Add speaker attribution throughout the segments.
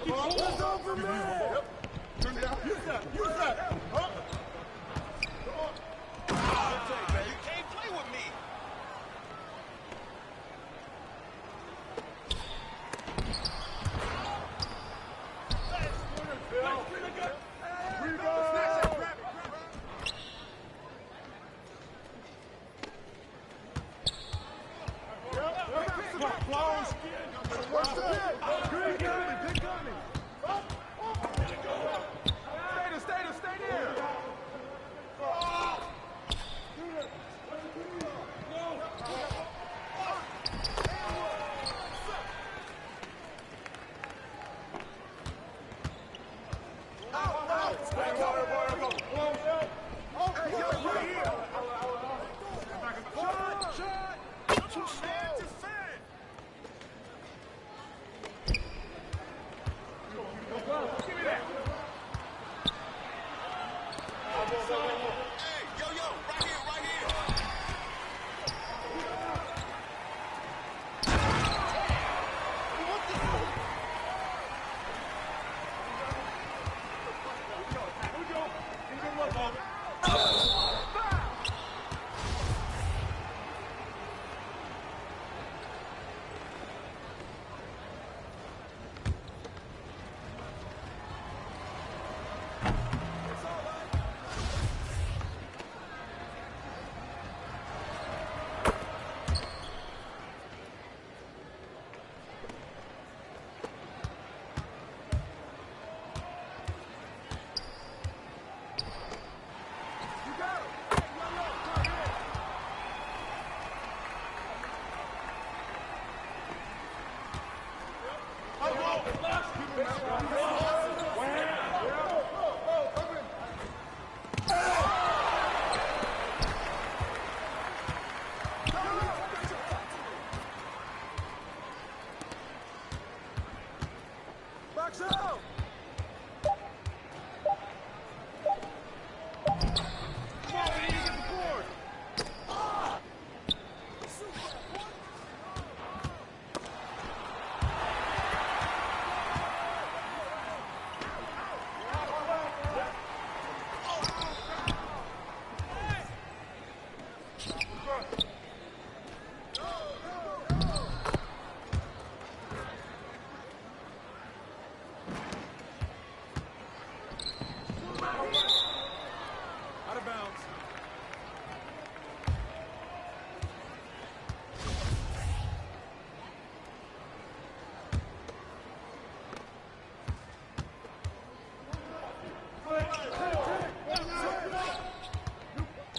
Speaker 1: That's over, man. Turn it out. Use that. Use that.
Speaker 2: You can't play with me.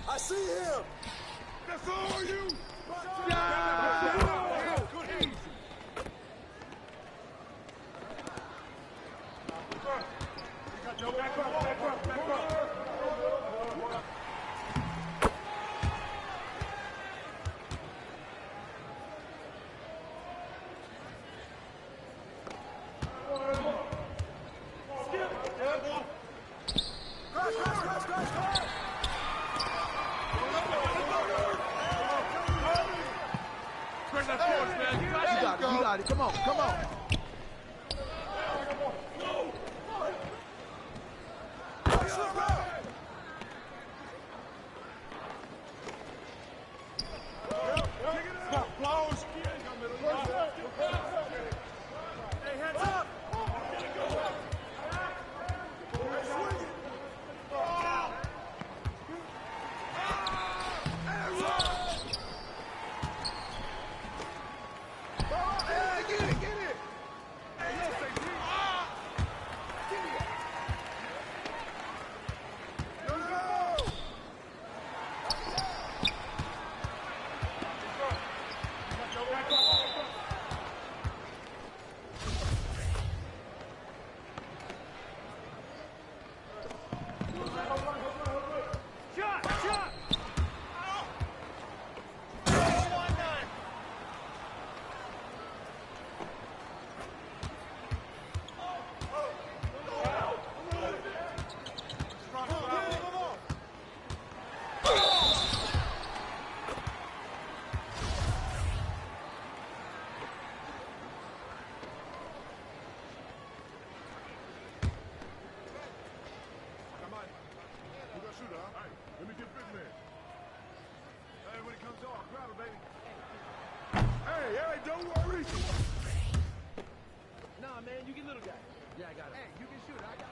Speaker 1: I see him!
Speaker 3: That's all you!
Speaker 1: You got it. Come on, come on.
Speaker 3: Hey, don't worry.
Speaker 2: Nah, man, you get little guy. Yeah, I got it. Hey, you can shoot it. I got it.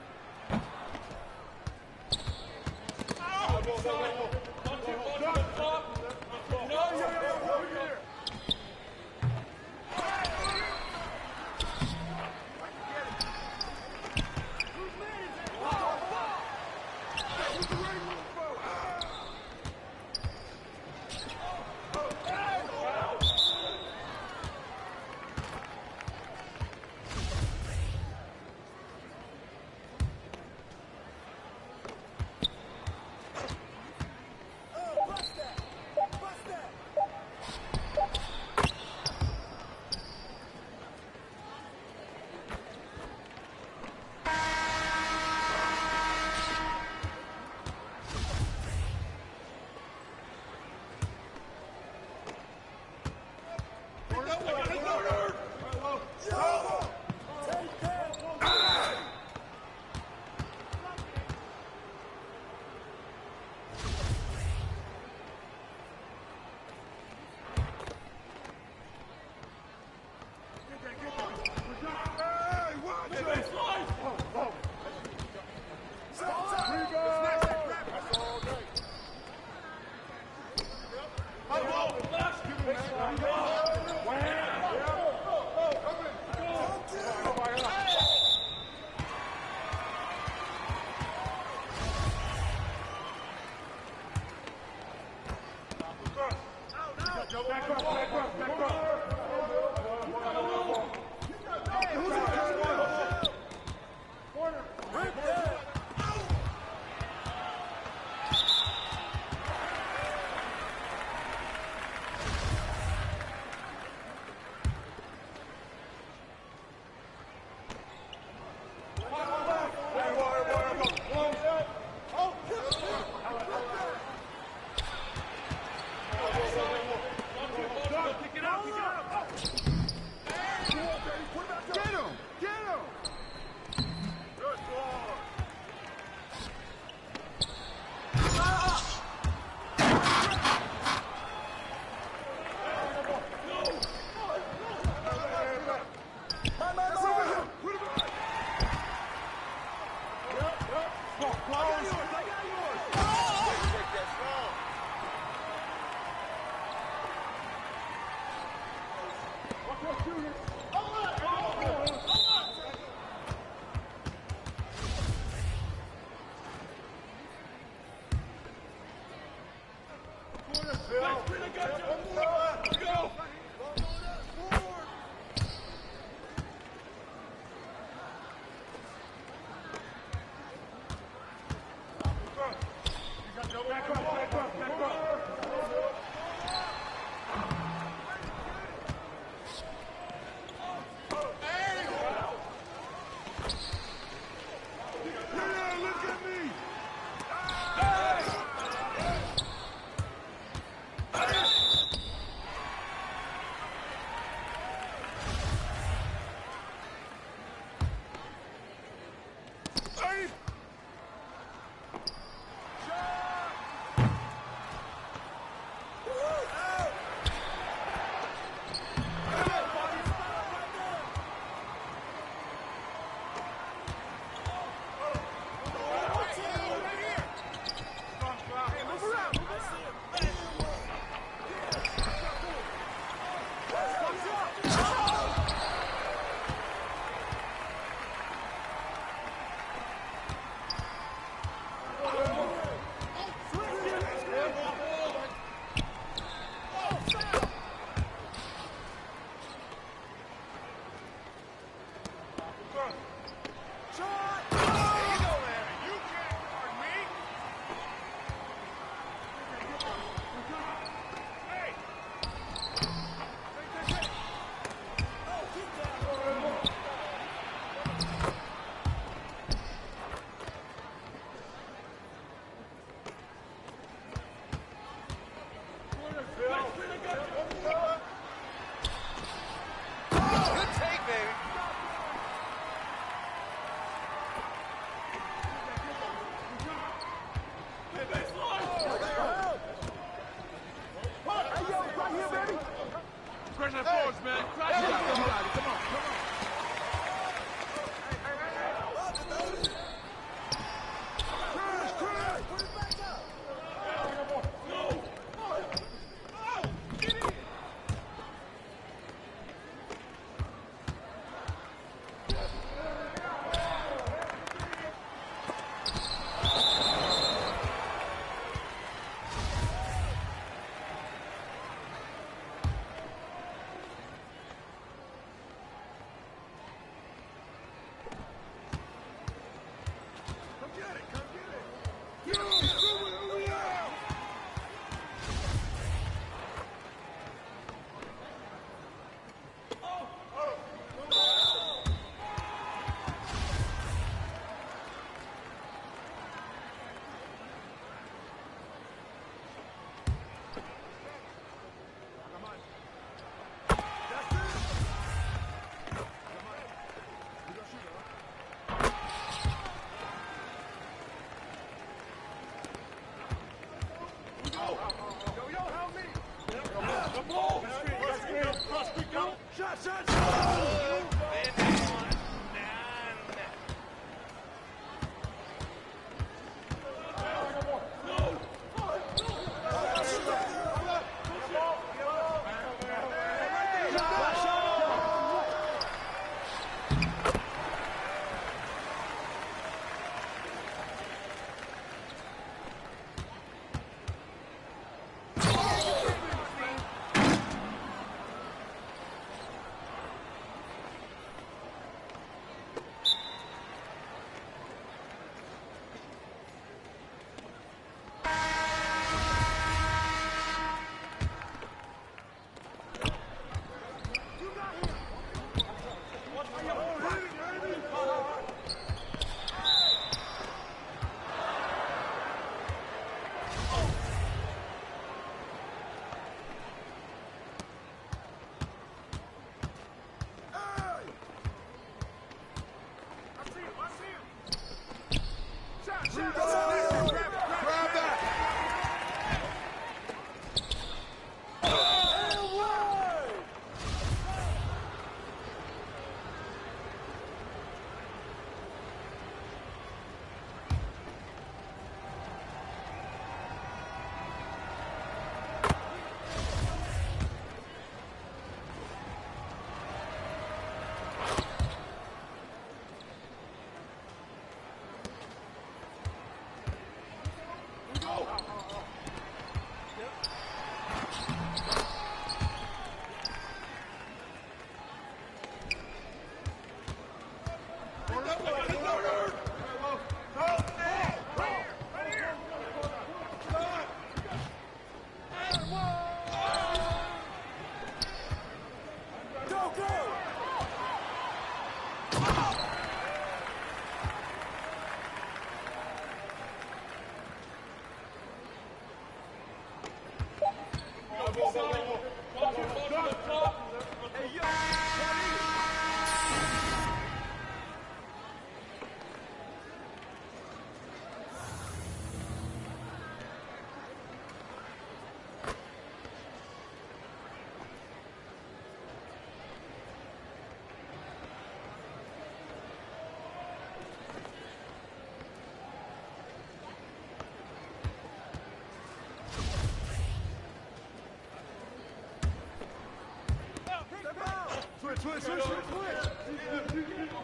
Speaker 3: Switch.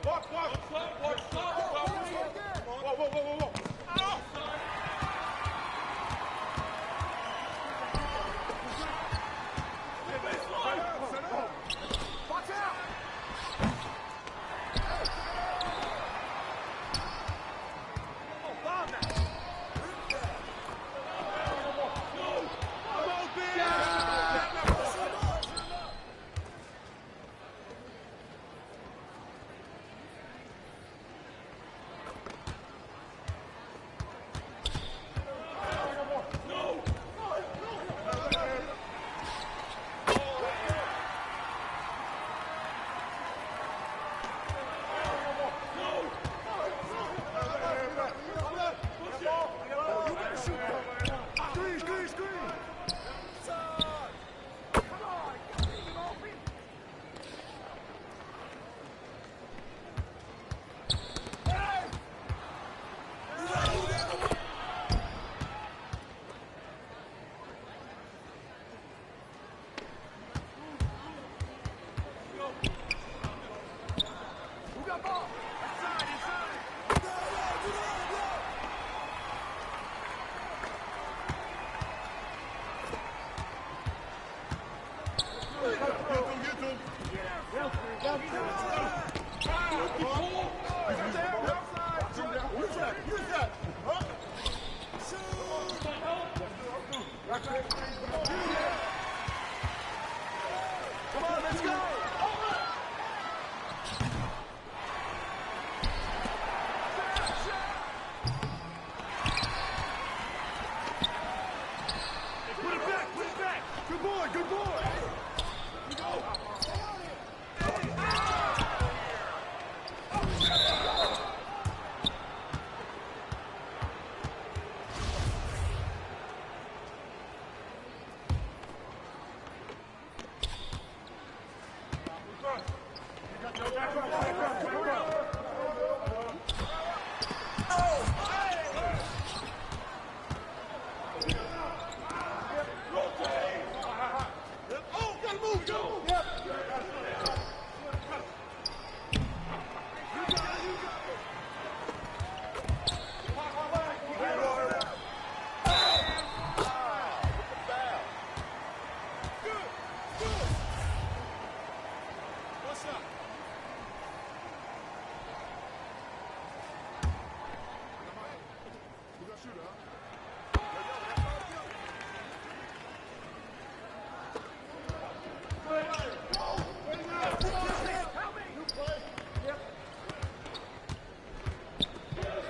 Speaker 3: Walk. Whoa. Watch out! Come on, let's go! Put it back! Good boy! You go!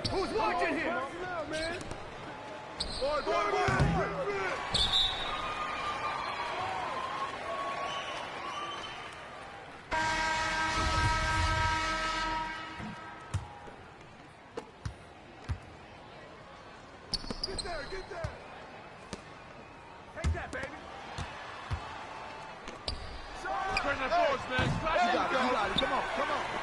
Speaker 3: Who's watching here? Man. Boy. Get there. Take that, baby.
Speaker 1: Turn that forwards, man.
Speaker 2: You got it. Come on.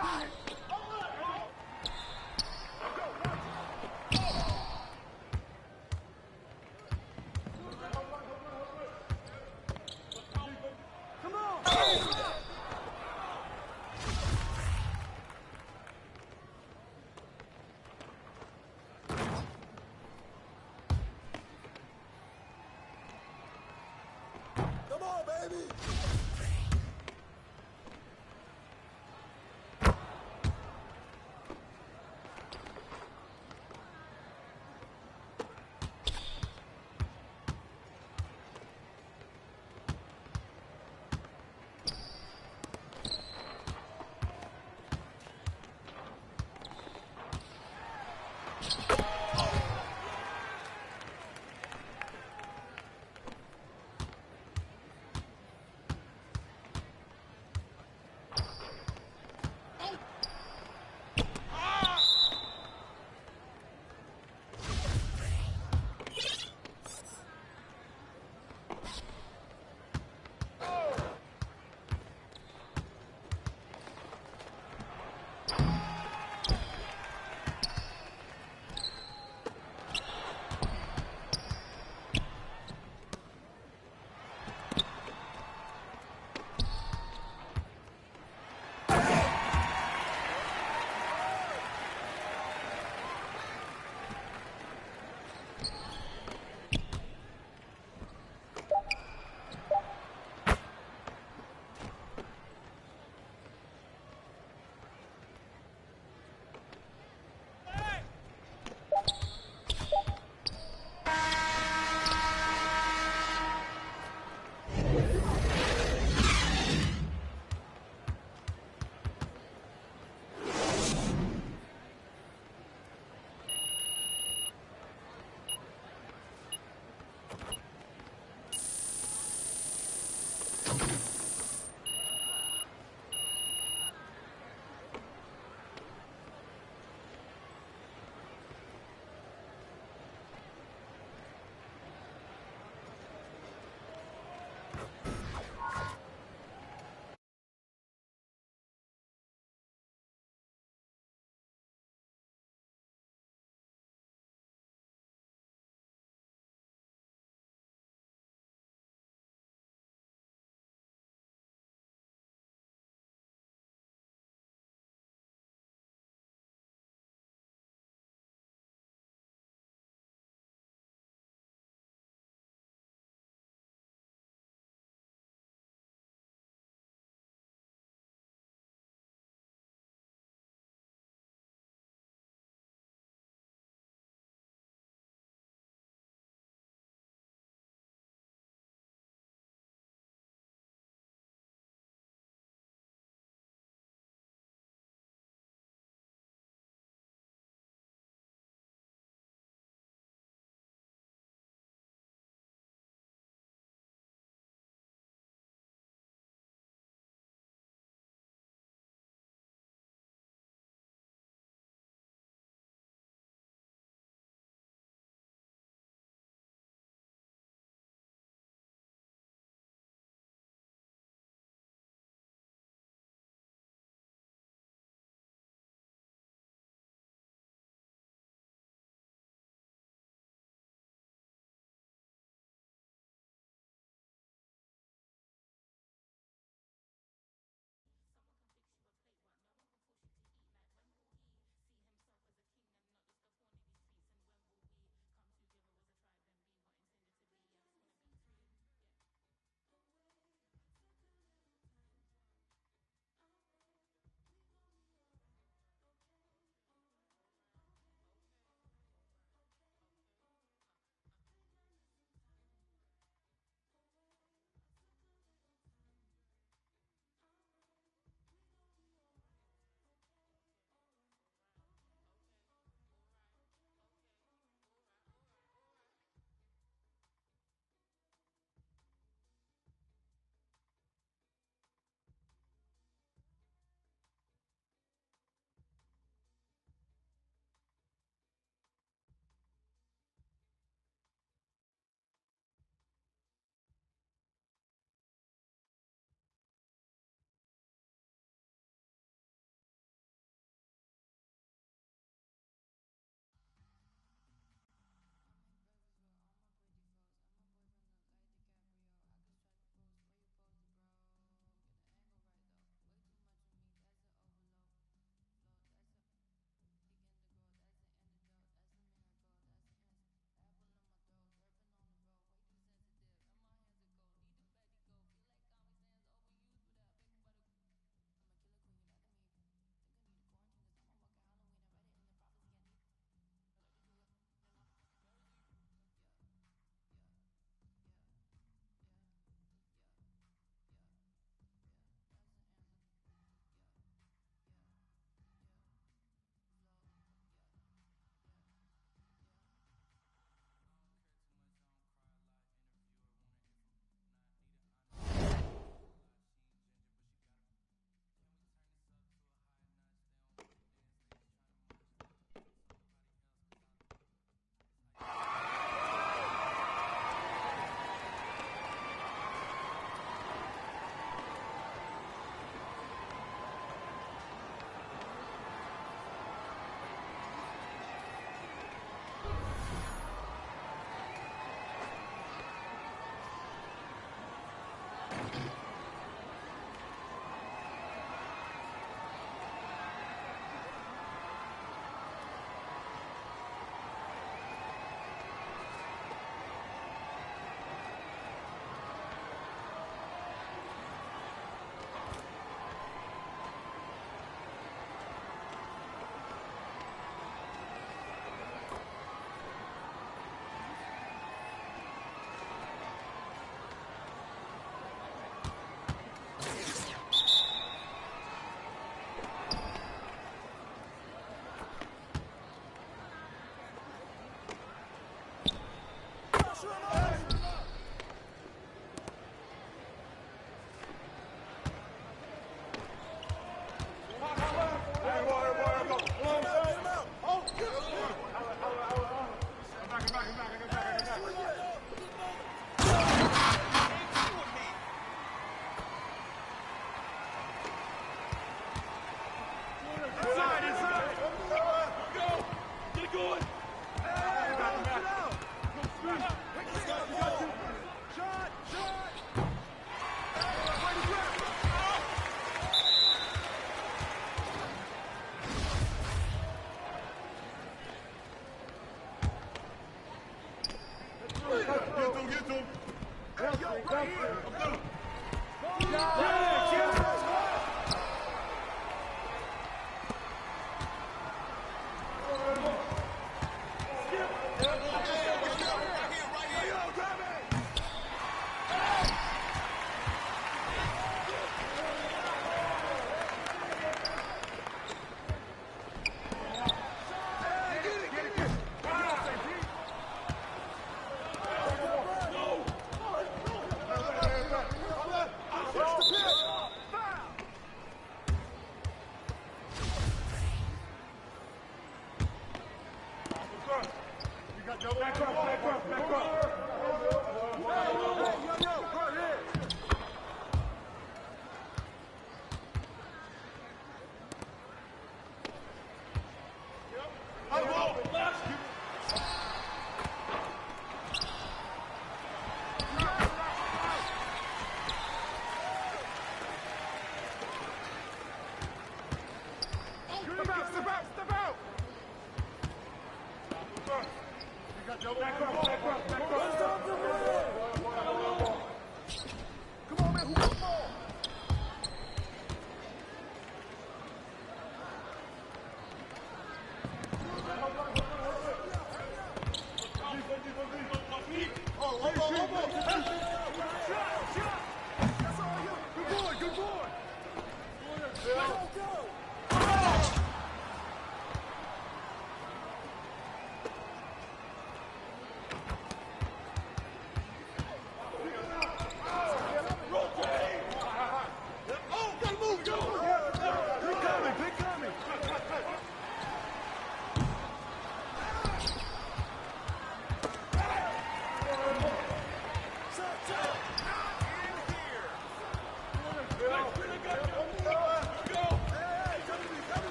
Speaker 1: Come on, baby.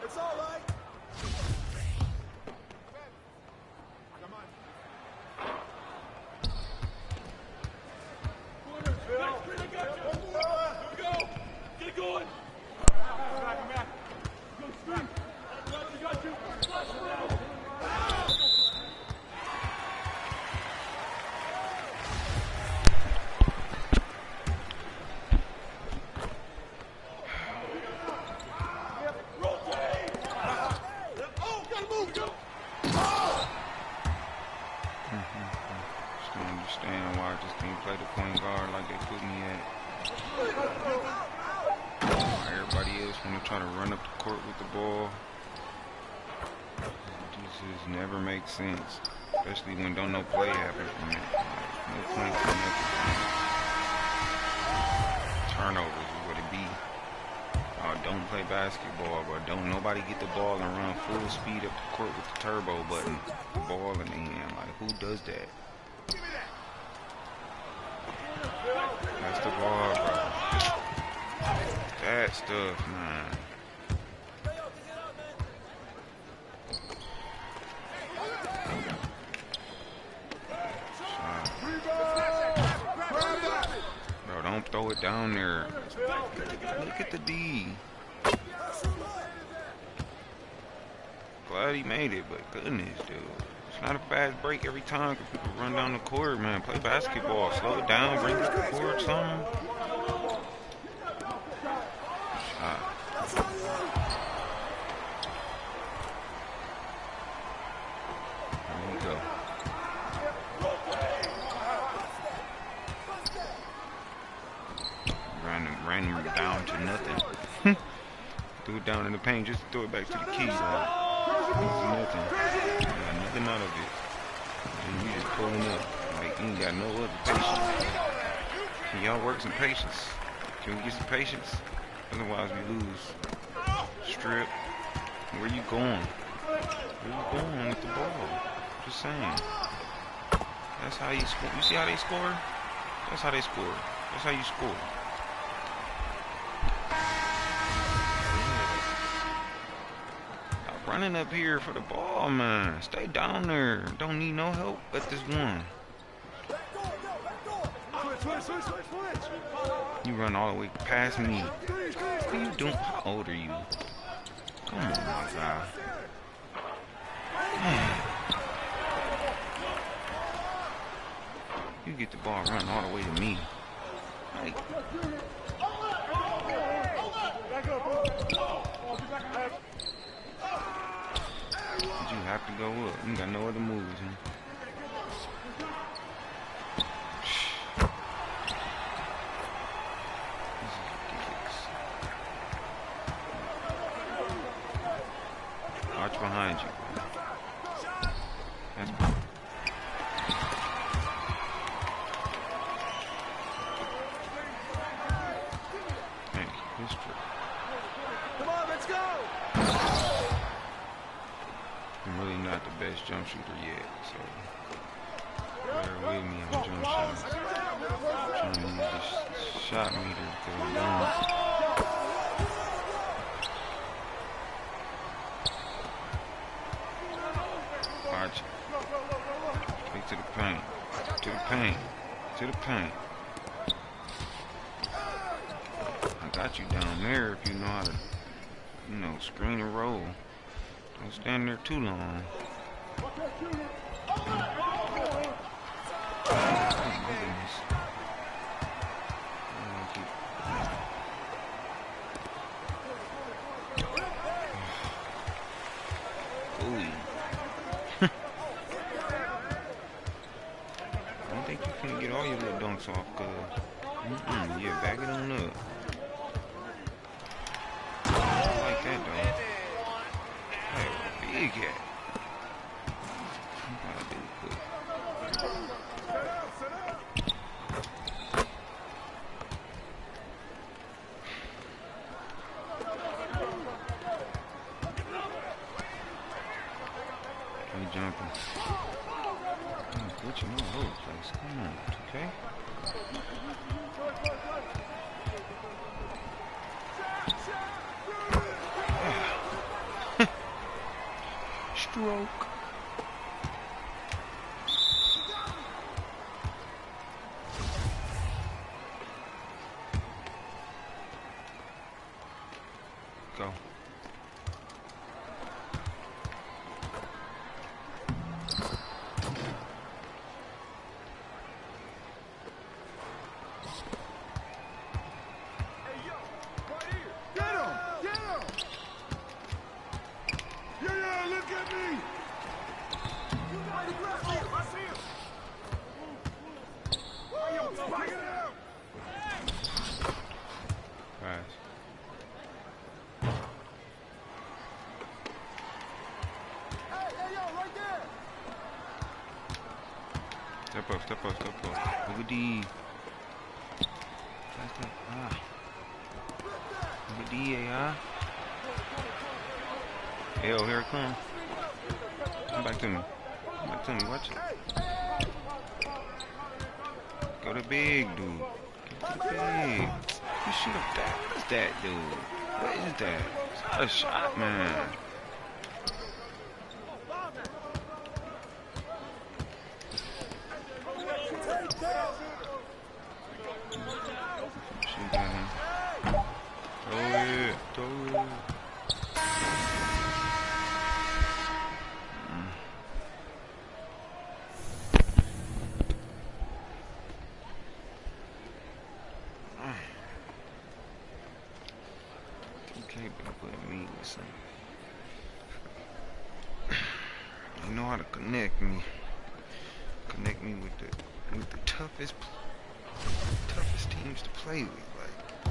Speaker 1: It's all right.
Speaker 4: Just don't understand why I just can't play the point guard like they put me at. Everybody else when they try to run up the court with the ball. This just never makes sense. Especially when don't no play happen from it. Like, no points or nothing. Turnovers is what it be. Don't play basketball, but don't nobody get the ball and run full speed up the court with the turbo button. The ball in the hand. Like, who does that? That's the ball, bro. That stuff, man. Bro, don't throw it down there. Look at the D. Glad he made it, but goodness, dude. It's not a fast break every time because people run down the court, man. Play basketball. Slow it down. Bring up the court, something. Shot. There we go. Ran him down to nothing. Threw it down in the paint just to throw it back to the key. Nothing. Yeah, nothing out of it. And you just pulling up. Like, you ain't got no other patience. Can y'all work some patience? Can we get some patience? Otherwise we lose. Strip. Where you going? Where you going with the ball? Just saying. That's how you score. You see how they score? That's how they score. That's how you score. Stop running up here for the ball, man. Stay down there. Don't need no help at this one. You run all the way past me. What are you doing? How old are you? Come on, my guy. Man. You get the ball running all the way to me. Like, you have to go up. You got no other moves, huh? Watch behind you. That's cool. Hey, history.
Speaker 3: Come on, let's go.
Speaker 4: I'm really not the best jump shooter yet, so bear with me on jump shots. I'm trying to use this shot meter because I'm done. Watch. Straight to the paint. To the paint. To the paint. I got you down there if you know how to, screen and roll. Don't stand there too long. Oh, my goodness. Ooh. I don't think you can get all your little dunks off, cuz. Yeah, back it on up. I like that, though. Hey, big cat. I gotta do it quick. Keep jumping. I'm glitching all over the place. Come on, okay? Stroke. Go. Step up, step up, step up. Look at D. Look at D, AI. Hell, here it comes. Come back to me. Come back to me. Watch it. Go to big, dude. Go to big. You shoot up that. What is that, dude? What is that? It's not a shot, man. Shoot at him. Throw it. Throw it. You know how to connect me with the toughest teams to play with.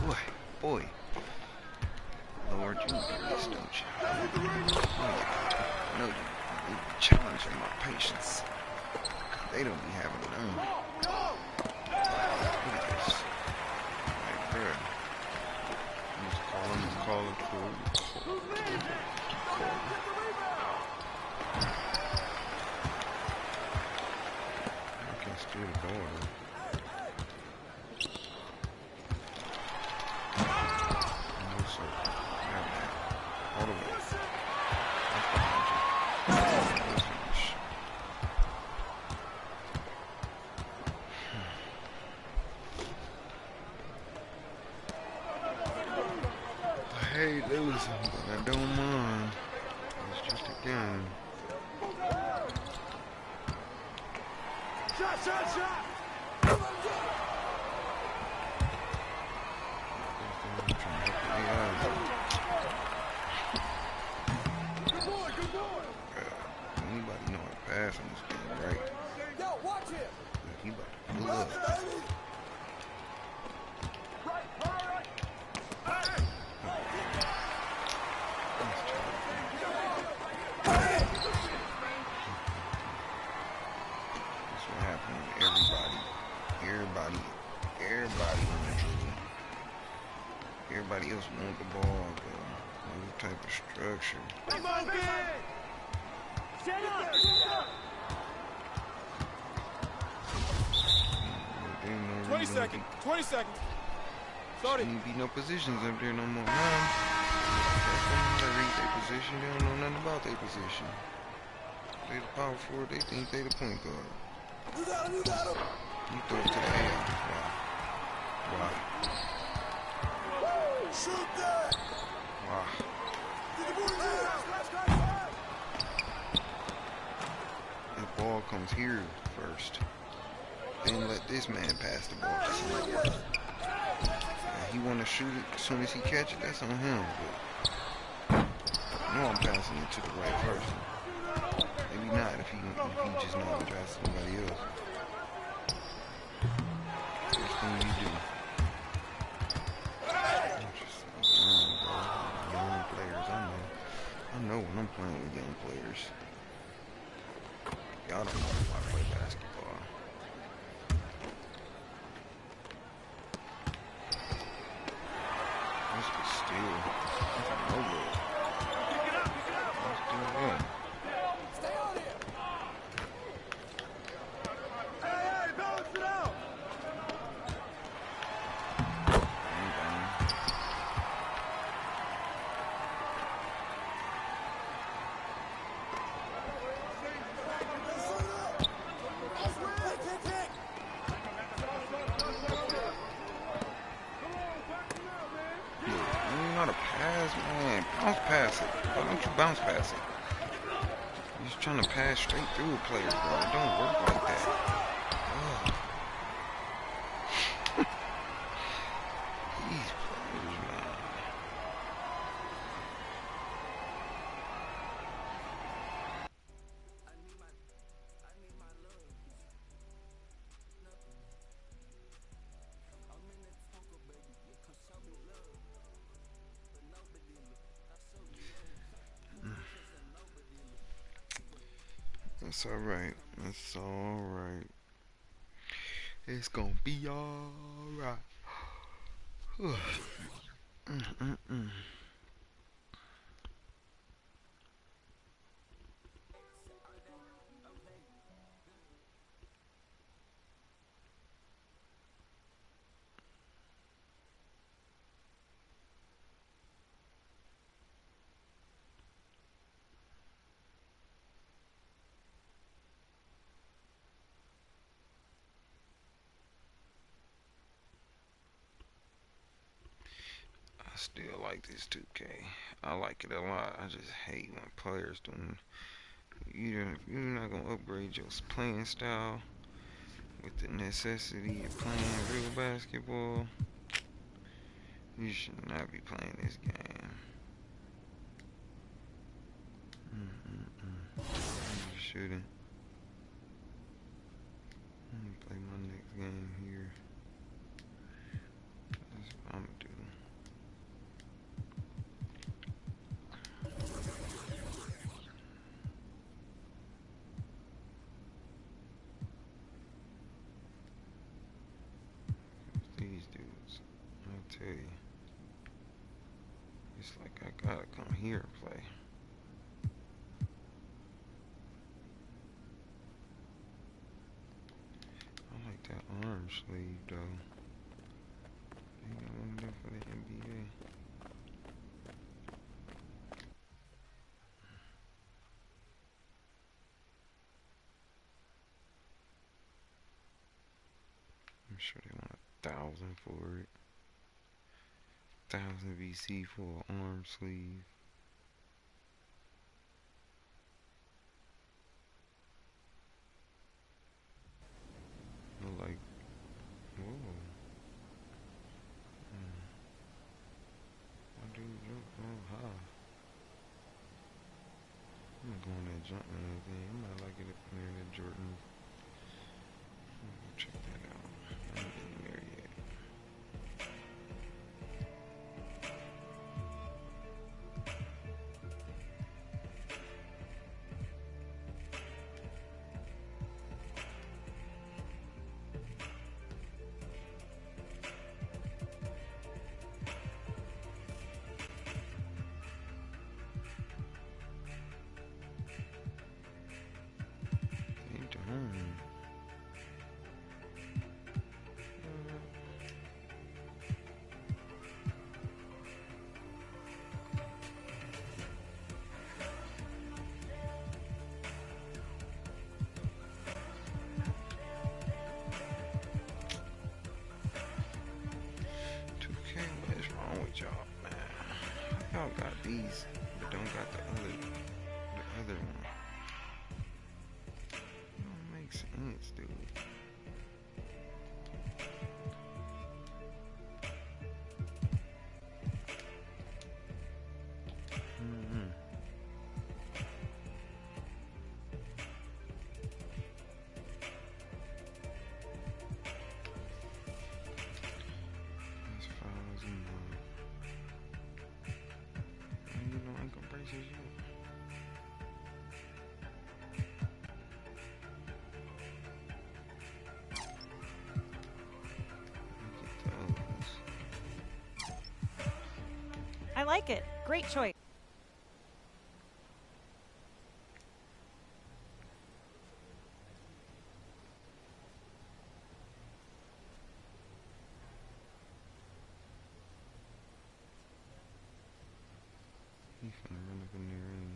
Speaker 4: Like, boy, Lord, you know this, don't you? I know you challenging my patience. They don't be having none. Look at this. Like, bruh. I'm just calling for I can steal the ball though. All the way. That's behind you. I hate losing, but I don't mind. It's just a game.
Speaker 3: Shot, shot, shot!
Speaker 4: I'm trying to help the AI.
Speaker 3: Good boy!
Speaker 4: Anybody know how to pass in this game, right?
Speaker 3: Yo, watch it!
Speaker 4: He about to pull up. That's what happened when everybody on the dribble. Everybody else want the ball, though. No type of structure.
Speaker 3: Come on, man! Shut up!
Speaker 4: There ain't no
Speaker 3: 20
Speaker 4: reason
Speaker 3: seconds. 20 seconds. Sorry.
Speaker 4: Ain't be no positions up there no more. Nah. They don't read their position. They don't know nothing about their position. They the power forward. They think they the point guard.
Speaker 3: You got him, you got him!
Speaker 4: You throw it to the air. Wow.
Speaker 3: Shoot that!
Speaker 4: Wow.
Speaker 3: Get the ball there!
Speaker 4: The ball comes here first. Then let this man pass the ball to somebody else. He want to shoot it as soon as he catch it. That's on him. But I know I'm passing it to the right person. Maybe not if he just know to pass to somebody else. First thing you do. Young players, I know when I'm playing with young players. Y'all don't know if I play basketball. This was still no good. Let's do it.
Speaker 3: Stay on here! Hey, balance it out!
Speaker 4: Man, bounce pass it. Why don't you bounce pass it? You're just trying to pass straight through a player, bro. It don't work like that. Ugh. These players, man. That's alright. That's alright. It's gonna be alright. I still like this 2K. I like it a lot. I just hate when players doing. You're not gonna upgrade your playing style with the necessity of playing real basketball. You should not be playing this game. I'm shooting. Let me play my next game here. That's what I'm gonna do. These dudes, I'll tell you, it's like I gotta come here and play. I like that arm sleeve though. They got one there for the NBA. I'm sure they want 1,000 for it. 1,000 VC for an arm sleeve. Like, whoa. My dude jumped real high. I'm gonna go on that jump and everything. I might like it up near that Jordan. I'm gonna check that out. I ain't getting there yet. Ain't the home. What is wrong with y'all, man? Y'all got these, but don't got the other one. It don't make sense, dude. That's fouls and and you know ankle braces yet. Get those.
Speaker 5: I like it. Great choice.
Speaker 4: He finna run up in there and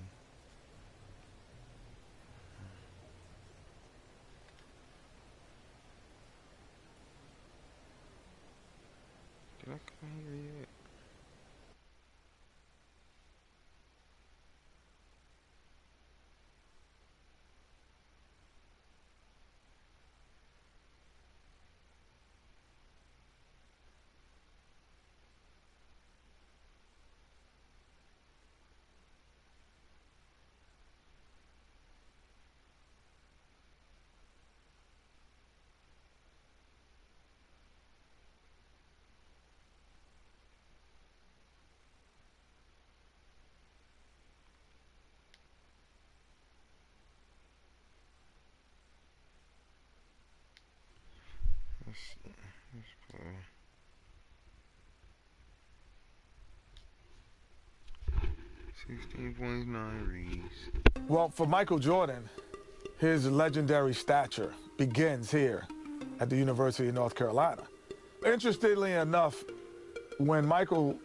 Speaker 4: did I come here yet? Let's see. Let's play. .9 reads.
Speaker 1: Well, for Michael Jordan, his legendary stature begins here at the University of North Carolina. Interestingly enough, when Michael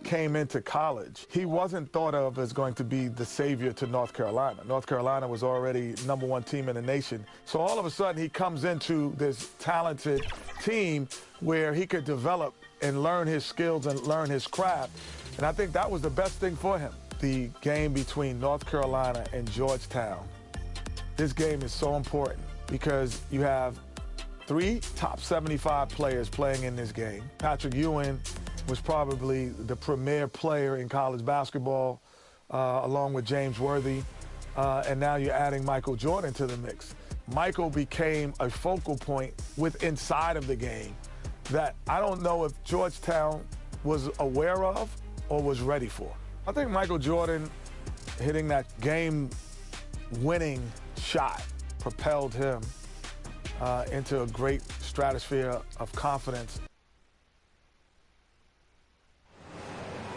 Speaker 1: came into college, he wasn't thought of as going to be the savior to North Carolina. North Carolina was already #1 team in the nation. So all of a sudden he comes into this talented team where he could develop and learn his skills and learn his craft. And I think that was the best thing for him. The game between North Carolina and Georgetown. This game is so important because you have 3 top 75 players playing in this game. Patrick Ewing was probably the premier player in college basketball, along with James Worthy. And now you're adding Michael Jordan to the mix. Michael became a focal point inside of the game that I don't know if Georgetown was aware of or was ready for. I think Michael Jordan hitting that game-winning shot propelled him into a great stratosphere of confidence.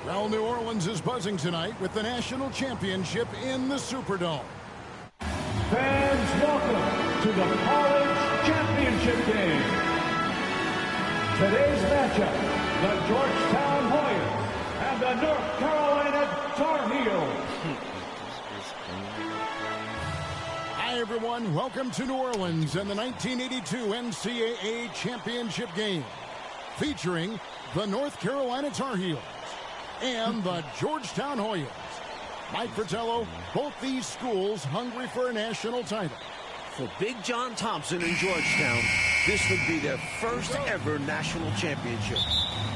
Speaker 3: Well, New Orleans is buzzing tonight with the national championship in the Superdome.
Speaker 6: Fans, welcome to the college championship game. Today's matchup, the Georgetown Hoyas and the North Carolina Tar Heels.
Speaker 3: Hi, everyone. Welcome to New Orleans and the 1982 NCAA championship game, featuring the North Carolina Tar Heels and the Georgetown Hoyas. Mike Fratello, both these schools hungry for a national title.
Speaker 7: For Big John Thompson in Georgetown, this would be their first ever national championship.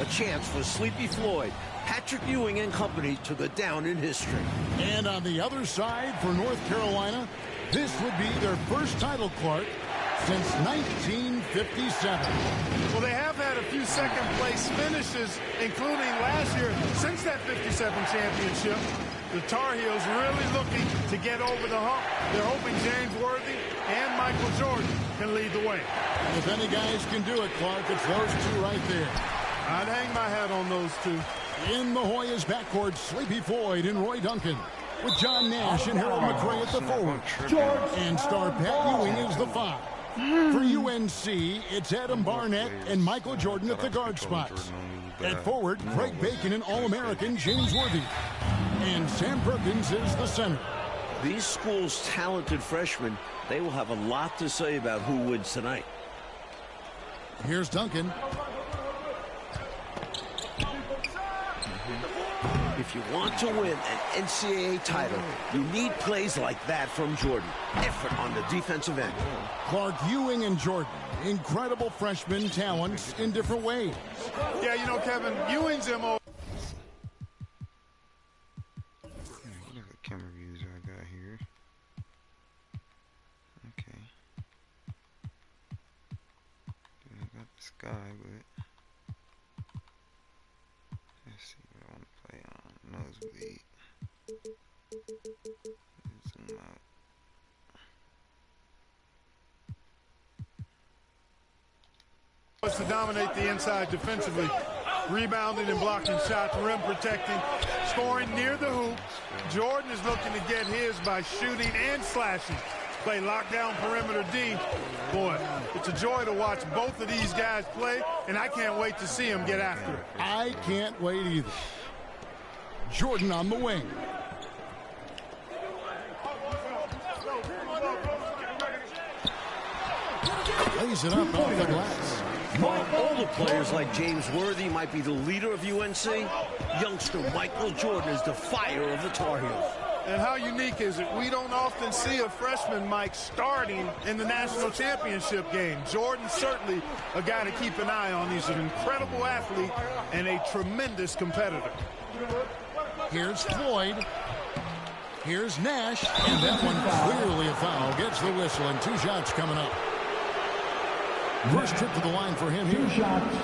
Speaker 7: A chance for Sleepy Floyd, Patrick Ewing and company to go down in history.
Speaker 3: And on the other side for North Carolina, this would be their first title, Clark, since 1957.
Speaker 8: Well, they have had a few second-place finishes, including last year. Since that 57 championship, the Tar Heels really looking to get over the hump. They're hoping James Worthy and Michael Jordan can lead the way.
Speaker 3: If any guys can do it, Clark, it's those two right there.
Speaker 8: I'd hang my hat on those two.
Speaker 3: In the Hoyas backcourt, Sleepy Floyd and Roy Duncan, with John Nash and Harold McRae at the forward. And star Pat Ewing is the 5. For UNC, it's Adam Barnett and Michael Jordan at the guard spots. At forward, Craig Bacon and All-American James Worthy. And Sam Perkins is the center.
Speaker 7: These schools' talented freshmen, they will have a lot to say about who wins tonight.
Speaker 3: Here's Duncan.
Speaker 7: If you want to win an NCAA title, you need plays like that from Jordan. Effort on the defensive end.
Speaker 3: Clark, Ewing and Jordan, incredible freshman talents in different ways.
Speaker 8: Yeah, you know, Kevin, Ewing's MO.
Speaker 4: What other camera views I got here? Okay. I got the sky, but let's see what I want to play on. Nosebleed. Zoom out.
Speaker 8: Was to dominate the inside defensively, rebounding and blocking shots, rim protecting, scoring near the hoop. Jordan is looking to get his by shooting and slashing. Play lockdown perimeter D. Boy, it's a joy to watch both of these guys play, and I can't wait to see them get after it.
Speaker 3: I can't wait either. Jordan on the wing. Lays it up off the glass.
Speaker 7: While older players like James Worthy might be the leader of UNC, youngster Michael Jordan is the fire of the Tar Heels.
Speaker 8: And how unique is it? We don't often see a freshman, Mike, starting in the national championship game. Jordan's certainly a guy to keep an eye on. He's an incredible athlete and a tremendous competitor.
Speaker 3: Here's Floyd. Here's Nash. And that one clearly a foul. Gets the whistle and 2 shots coming up. First trip to the line for him here.
Speaker 6: 2 shots.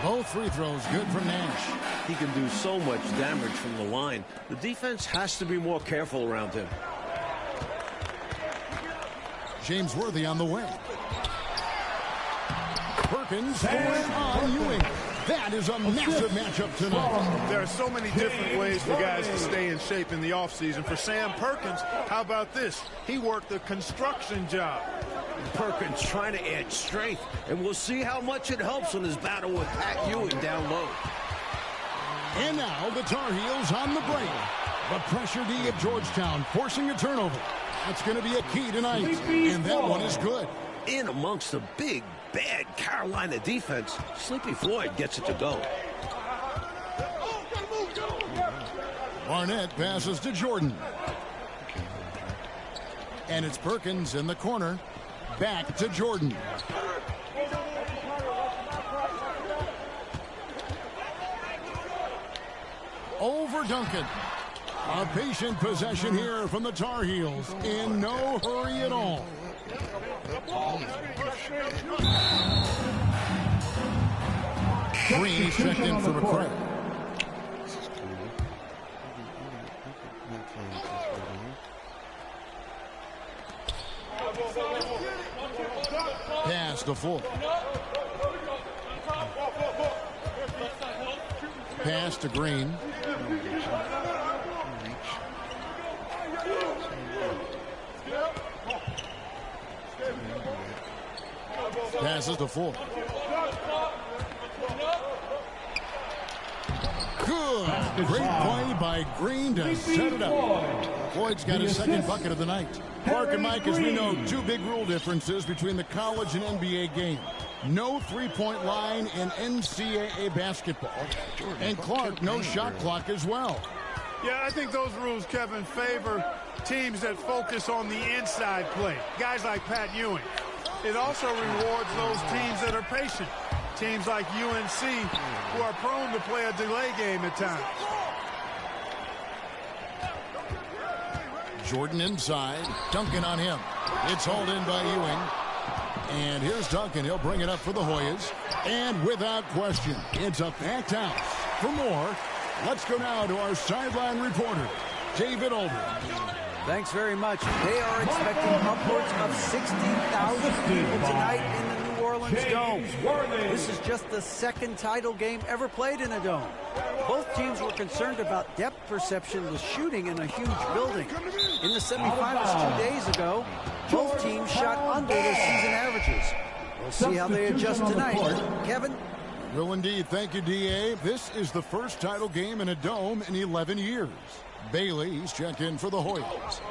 Speaker 3: Both free throws good from Nash.
Speaker 7: He can do so much damage from the line. The defense has to be more careful around him.
Speaker 3: James Worthy on the way. Perkins forced on Ewing. That is a massive matchup tonight.
Speaker 8: There are so many different ways for guys to stay in shape in the offseason. For Sam Perkins, how about this? He worked a construction job.
Speaker 7: Perkins trying to add strength, and we'll see how much it helps in his battle with Pat Ewing down low.
Speaker 3: And now the Tar Heels on the break. The pressure D of Georgetown forcing a turnover. That's going to be a key tonight, and that one is good.
Speaker 7: In amongst the big, bad Carolina defense, Sleepy Floyd gets it to go.
Speaker 3: Barnett passes to Jordan. And it's Perkins in the corner. Back to Jordan. Over Duncan. A patient possession here from the Tar Heels. In no hurry at all. Green checked in for McCray. Pass to Full. Pass to Green. Passes to Full. Good. Great play by Green to set it up. Floyd's got his second bucket of the night. Clark and Mike, as we know, two big rule differences between the college and NBA game. No three-point line in NCAA basketball. And Clark, no shot clock as well.
Speaker 8: Yeah, I think those rules, Kevin, favor teams that focus on the inside play. Guys like Pat Ewing. It also rewards those teams that are patient. Teams like UNC who are prone to play a delay game at times.
Speaker 3: Jordan inside. Duncan on him. It's hauled in by Ewing. And here's Duncan. He'll bring it up for the Hoyas. And without question, it's a packed house. For more, let's go now to our sideline reporter, David Aldridge.
Speaker 9: Thanks very much. They are expecting upwards of 60,000 people tonight in the New Orleans Dome. This is just the second title game ever played in a dome. Both teams were concerned about depth perception with shooting in a huge building. In the semifinals 2 days ago, both teams shot under their season averages. We'll see how they adjust tonight. Kevin?
Speaker 3: Will indeed. Thank you, D.A. This is the first title game in a dome in 11 years. Bailey's checked in for the Hoyas.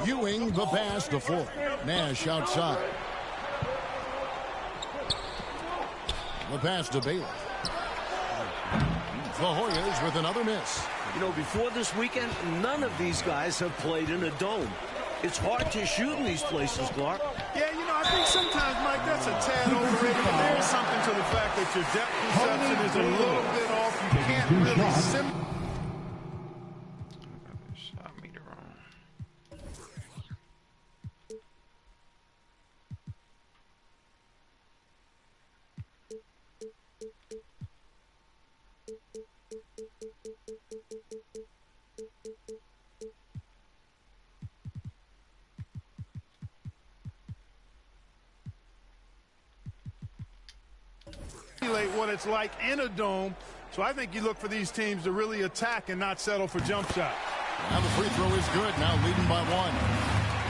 Speaker 3: Ewing the pass to Full. Nash outside. The pass to Bailey. The Hoyas with another miss.
Speaker 7: You know, before this weekend, none of these guys have played in a dome. It's hard to shoot in these places, Clark.
Speaker 8: Yeah, you know, I think sometimes, Mike, that's a tad overrated. But there's something to the fact that your depth perception is a little bit off. You can't really
Speaker 4: Shot meter wrong.
Speaker 8: what it's like in a dome. So I think you look for these teams to really attack and not settle for jump shots.
Speaker 3: Now the free throw is good. Now leading by one.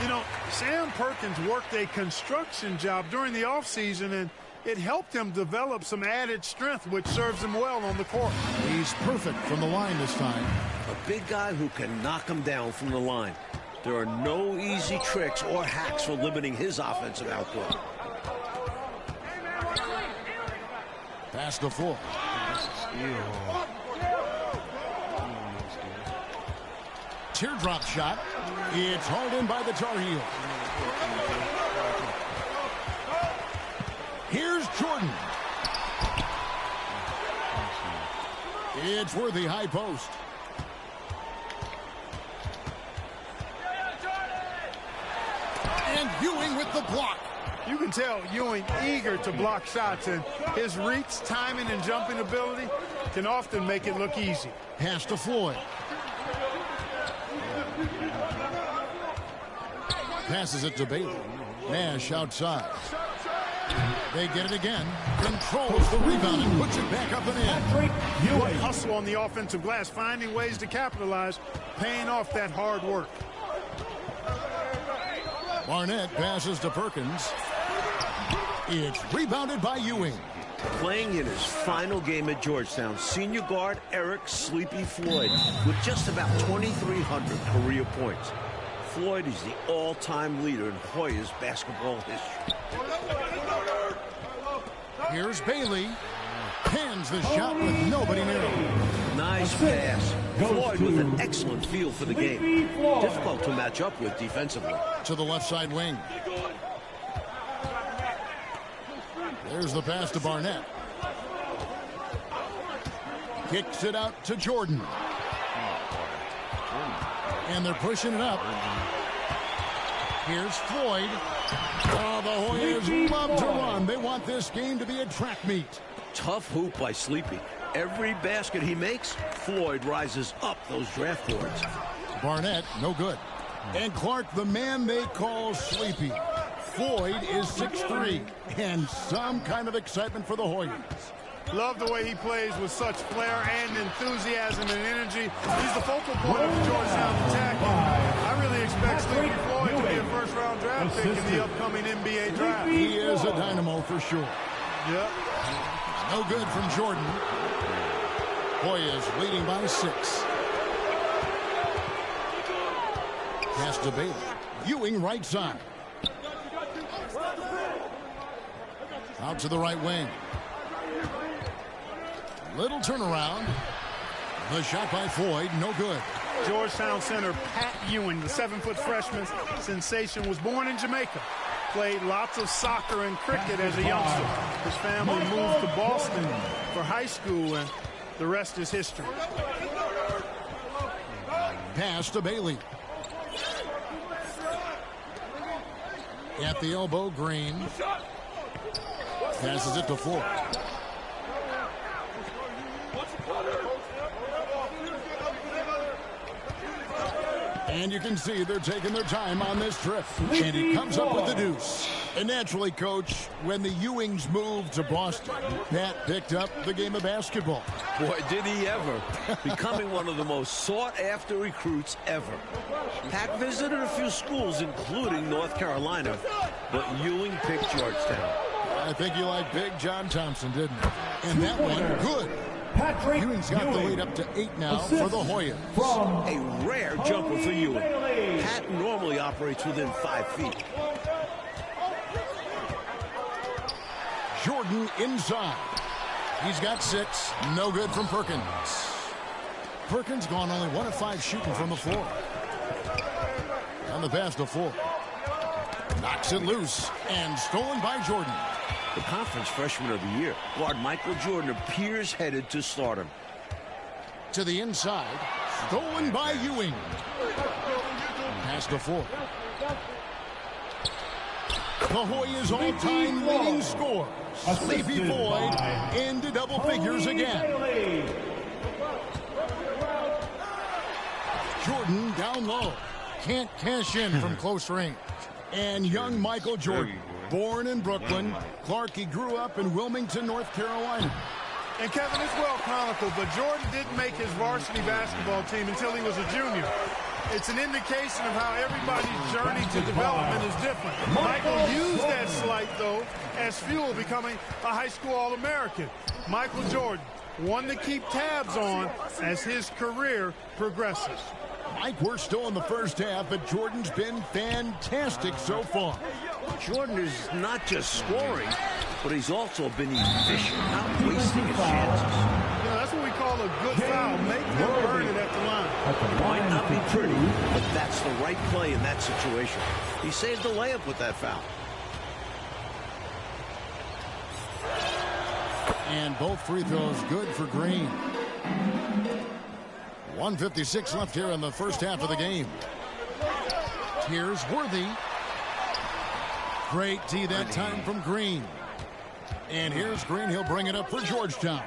Speaker 8: You know, Sam Perkins worked a construction job during the offseason, and it helped him develop some added strength, which serves him well on the court.
Speaker 3: He's perfect from the line this time.
Speaker 7: A big guy who can knock him down from the line. There are no easy tricks or hacks for limiting his offensive output.
Speaker 3: Pass to Full. Teardrop shot. It's hauled in by the Tar Heels. Here's Jordan. It's Worthy high post. And Ewing with the block.
Speaker 8: You can tell Ewing eager to block shots, and his reach, timing, and jumping ability can often make it look easy.
Speaker 3: Pass to Floyd. Passes it to Bailey. Nash outside. They get it again. Controls the rebound and puts it back up and in.
Speaker 8: Good hustle on the offensive glass, finding ways to capitalize, paying off that hard work.
Speaker 3: Barnett passes to Perkins. It's rebounded by Ewing.
Speaker 7: Playing in his final game at Georgetown, senior guard Eric Sleepy Floyd with just about 2,300 career points. Floyd is the all-time leader in Hoyas basketball history.
Speaker 3: Here's Bailey. Hands the shot with nobody near him.
Speaker 7: Nice pass. Floyd with an excellent feel for the game. Difficult to match up with defensively.
Speaker 3: To the left side wing. There's the pass to Barnett. Kicks it out to Jordan. And they're pushing it up. Here's Floyd. Oh, the Hoyas love to run. They want this game to be a track meet.
Speaker 7: Tough hoop by Sleepy. Every basket he makes, Floyd rises up those draft boards.
Speaker 3: Barnett, no good. And Clark, the man they call Sleepy. Floyd is 6'3", and some kind of excitement for the Hoyas.
Speaker 8: Love the way he plays with such flair and enthusiasm and energy. He's the focal point of the Georgetown attack. I really expect Sleepy Floyd to be a first-round draft pick in the upcoming NBA draft.
Speaker 3: He is a dynamo for sure.
Speaker 8: Yep.
Speaker 3: No good from Jordan. Hoyas leading by 6. Pass to Bailey. Ewing right side. Out to the right wing. Little turnaround. The shot by Floyd, no good.
Speaker 8: Georgetown center Pat Ewing, the 7-foot freshman sensation, was born in Jamaica. Played lots of soccer and cricket as a youngster. His family moved to Boston for high school, and the rest is history.
Speaker 3: Pass to Bailey. At the elbow, Green. Passes it to Floyd. And you can see they're taking their time on this trip. And he comes up with the deuce. And naturally, Coach, when the Ewings moved to Boston, Pat picked up the game of basketball.
Speaker 7: Boy, did he ever. Becoming one of the most sought-after recruits ever. Pat visited a few schools, including North Carolina, but Ewing picked Georgetown.
Speaker 3: I think you liked Big John Thompson, didn't you? And that one, good. Ewing's got the lead up to 8 now for the Hoyas.
Speaker 7: A rare jumper for Ewing. Pat normally operates within 5 feet.
Speaker 3: Jordan inside. He's got 6. No good from Perkins. Perkins gone only 1 of 5 shooting from the floor. On the pass to Floyd. Knocks it loose and stolen by Jordan.
Speaker 7: The conference freshman of the year, guard Michael Jordan, appears headed to stardom.
Speaker 3: To the inside, stolen by Ewing. Pass to Floyd. The Hoyas' all-time leading scorer, Sleepy Floyd, into double figures again. Jordan down low. Can't cash in from close range. And young Michael Jordan, born in Brooklyn. Clark, he grew up in Wilmington, North Carolina.
Speaker 8: And Kevin, it's well chronicled, but Jordan didn't make his varsity basketball team until he was a junior. It's an indication of how everybody's journey to development is different. Michael used that slight, though, as fuel, becoming a high school All-American. Michael Jordan, one to keep tabs on as his career progresses.
Speaker 3: Mike, we're still in the first half, but Jordan's been fantastic so far.
Speaker 7: Jordan is not just scoring, but he's also been efficient, not wasting his chances.
Speaker 8: You know, that's what we call a good foul. Make them burn it at the line.
Speaker 7: It might not be pretty, but that's the right play in that situation. He saved the layup with that foul.
Speaker 3: And both free throws good for Green. 1:56 left here in the first half of the game. Here's Worthy. Great D that time from Green. And here's Green. He'll bring it up for Georgetown.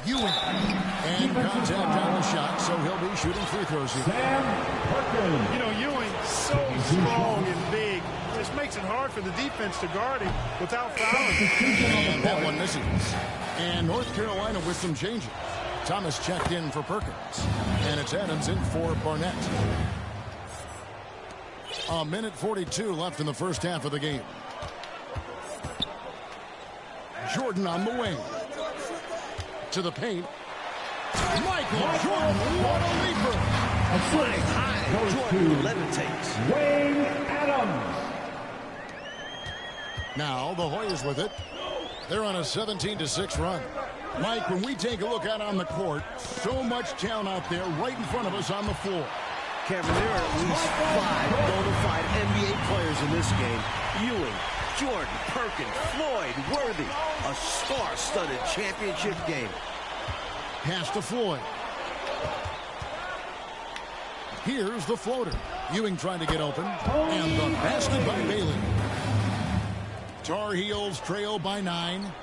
Speaker 3: Ewing. And contact on the shot, so he'll be shooting free throws here.
Speaker 8: You know, Ewing's so strong and big. This makes it hard for the defense to guard him without fouling.
Speaker 3: And that one misses. And North Carolina with some changes. Thomas checked in for Perkins. And it's Adams in for Barnett. A minute 42 left in the first half of the game. Jordan on the wing. To the paint. Michael Jordan, what a leaper.
Speaker 7: Flying high, Jordan levitates.
Speaker 6: Wayne Adams.
Speaker 3: Now the Hoyas with it. They're on a 17-6 run. Mike, when we take a look out on the court, so much talent out there right in front of us on the floor.
Speaker 7: Kevin, there are at least 5 bona fide NBA players in this game. Ewing, Jordan, Perkins, Floyd, Worthy. A star-studded championship game.
Speaker 3: Pass to Floyd. Here's the floater. Ewing trying to get open. And the basket by Bailey. Tar Heels trail by 9.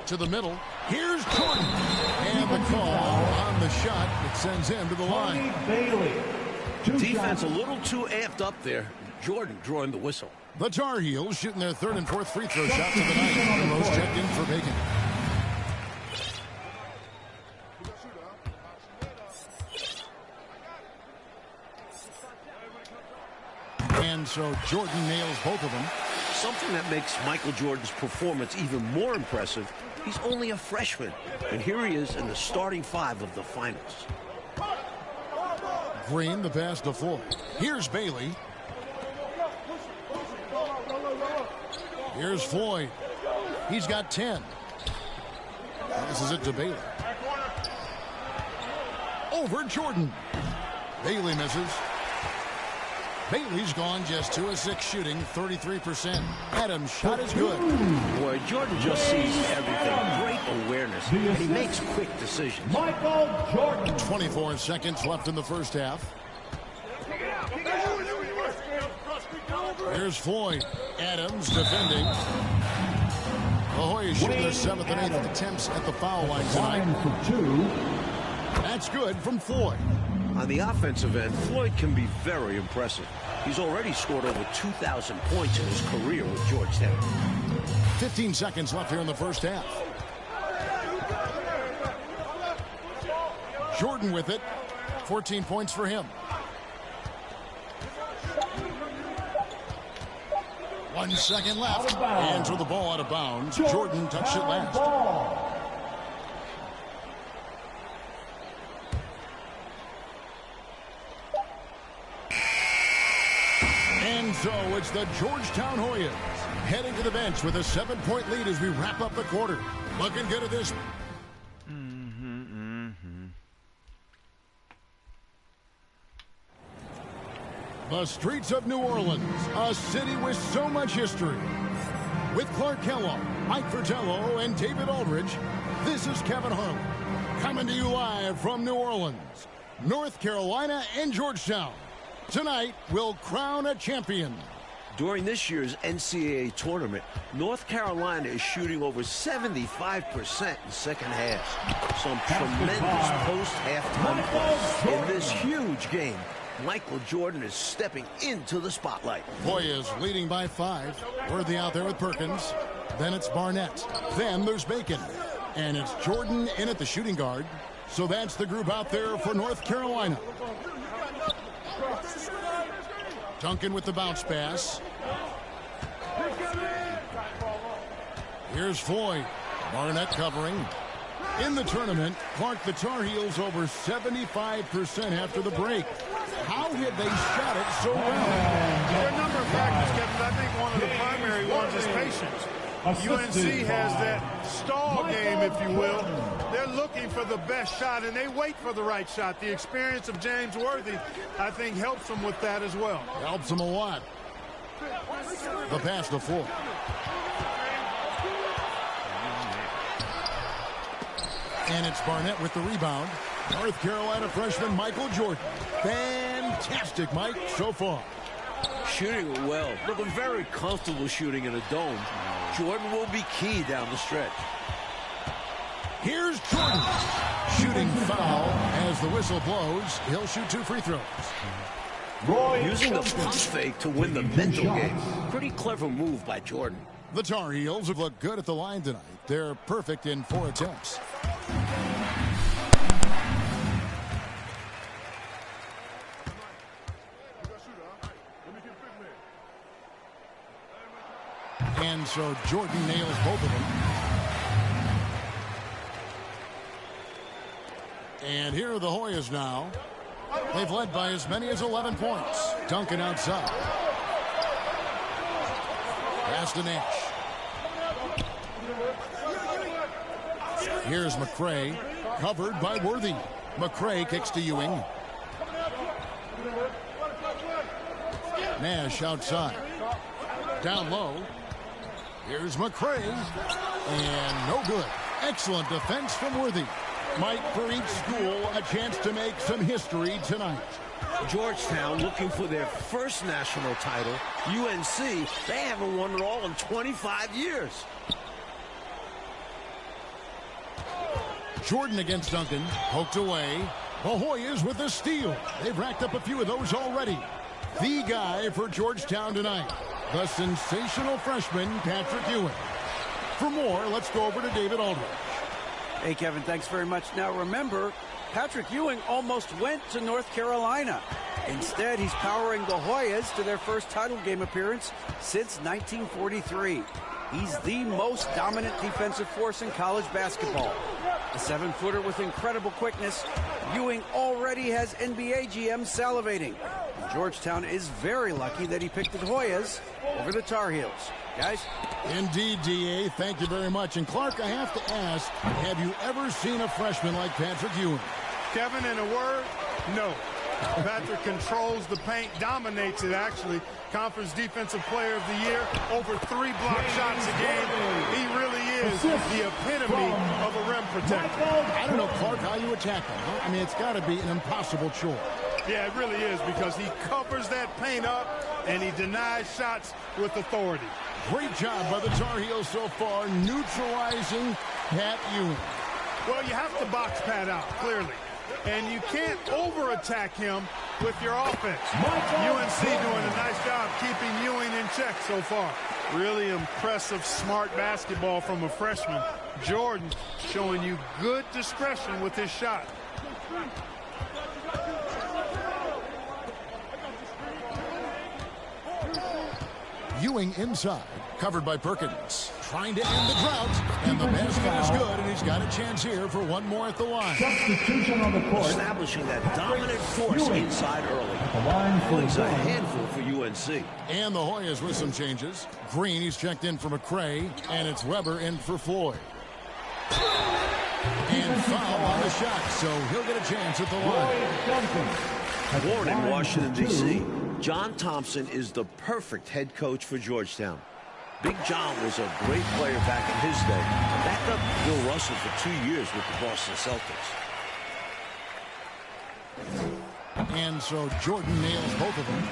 Speaker 3: To the middle. Here's Jordan. And the call on the shot that sends him to the line.
Speaker 6: Bailey.
Speaker 7: Defense a little too amped up there. Jordan drawing the whistle.
Speaker 3: The Tar Heels shooting their 3rd and 4th free throw shots of the night. The Rose checked in for Bacon. And so Jordan nails both of them.
Speaker 7: Something that makes Michael Jordan's performance even more impressive. He's only a freshman, and here he is in the starting 5 of the finals.
Speaker 3: Green, the pass to Floyd. Here's Bailey. Here's Floyd. He's got 10. This is it to Bailey. Over Jordan. Bailey misses. Bailey's gone just 2 of 6 shooting, 33%. Adams' shot is good.
Speaker 7: Boy, Jordan just sees everything. Great awareness. And he makes quick decisions.
Speaker 6: Michael Jordan.
Speaker 3: 24 seconds left in the first half. Here's Floyd. Adams defending. The Hoyas shooting their 7th and 8th attempts at the foul line tonight. That's good from Floyd.
Speaker 7: On the offensive end, Floyd can be very impressive. He's already scored over 2,000 points in his career with Georgetown.
Speaker 3: 15 seconds left here in the first half. Jordan with it. 14 points for him. 1 second left. Hands with the ball out of bounds. Jordan touched it last. And so it's the Georgetown Hoyas heading to the bench with a 7-point lead as we wrap up the quarter. Looking good at this. The streets of New Orleans, a city with so much history. With Clark Kellogg, Mike Fratello, and David Aldridge, this is Kevin Harlan coming to you live from New Orleans, North Carolina, and Georgetown. Tonight, we'll crown a champion.
Speaker 7: During this year's NCAA tournament, North Carolina is shooting over 75% in second half. Some tremendous post-halftime play. In this huge game, Michael Jordan is stepping into the spotlight.
Speaker 3: Hoyas leading by 5. Worthy out there with Perkins. Then it's Barnett. Then there's Bacon. And it's Jordan in at the shooting guard. So that's the group out there for North Carolina. Duncan with the bounce pass. Here's Floyd. Barnett covering. In the tournament, Clark, the Tar Heels over 75% after the break. How have they shot it so well?
Speaker 8: There are a number of factors, Kevin. I think one of the primary ones is patience. UNC has that stall game, if you will. They're looking for the best shot, and they wait for the right shot. The experience of James Worthy, I think, helps them with that as well.
Speaker 3: Helps them a lot. The pass to Floyd. And it's Barnett with the rebound. North Carolina freshman Michael Jordan. Fantastic, Mike, so far.
Speaker 7: Shooting it well. Looking very comfortable shooting in a dome. Jordan will be key down the stretch.
Speaker 3: Here's Jordan. Shooting foul as the whistle blows. He'll shoot 2 free throws.
Speaker 7: Using the pump fake to win the mental game. Pretty clever move by Jordan.
Speaker 3: The Tar Heels have looked good at the line tonight. They're perfect in 4 attempts. And so Jordan nails both of them. And here are the Hoyas now. They've led by as many as 11 points. Duncan outside. Pass to Nash. Here's McRae, covered by Worthy. McRae kicks to Ewing. Nash outside. Down low. Here's McRae. And no good. Excellent defense from Worthy. Mike, for each school, a chance to make some history tonight.
Speaker 7: Georgetown looking for their first national title. UNC, they haven't won it all in 25 years.
Speaker 3: Jordan against Duncan. Poked away. The Hoyas with the steal. They've racked up a few of those already. The guy for Georgetown tonight, the sensational freshman, Patrick Ewing. For more, let's go over to David Aldridge.
Speaker 9: Hey, Kevin, thanks very much. Now, remember, Patrick Ewing almost went to North Carolina. Instead, he's powering the Hoyas to their first title game appearance since 1943. He's the most dominant defensive force in college basketball. A 7-footer with incredible quickness, Ewing already has NBA GMs salivating. And Georgetown is very lucky that he picked the Hoyas over the Tar Heels. Guys?
Speaker 3: Indeed, D.A. Thank you very much. And Clark, I have to ask, have you ever seen a freshman like Patrick Ewing?
Speaker 8: Kevin, in a word, no. Patrick controls the paint, dominates it, actually. Conference Defensive Player of the Year, over 3 block shots a game. He really is the epitome of a rim protector.
Speaker 3: I don't know, Clark, how you attack him. Huh? I mean, it's got to be an impossible chore.
Speaker 8: Yeah, it really is, because he covers that paint up and he denies shots with authority.
Speaker 3: Great job by the Tar Heels so far, neutralizing Pat Ewing.
Speaker 8: Well, you have to box Pat out, clearly. And you can't over-attack him with your offense. UNC doing a nice job keeping Ewing in check so far. Really impressive, smart basketball from a freshman. Jordan showing you good discretion with his shot.
Speaker 3: Ewing inside, covered by Perkins. Trying to end the drought, and the basket is good, and he's got a chance here for one more at the line.
Speaker 6: Substitution on the court.
Speaker 7: Establishing that dominant force inside early. Ewing's a handful for UNC.
Speaker 3: And the Hoyas with some changes. Green, he's checked in for McRae, and it's Weber in for Floyd. And foul on the shot, so he'll get a chance at the line.
Speaker 7: Warren, Washington, D.C. John Thompson is the perfect head coach for Georgetown. Big John was a great player back in his day. Backed up Bill Russell for 2 years with the Boston Celtics.
Speaker 3: And so Jordan nails both of them.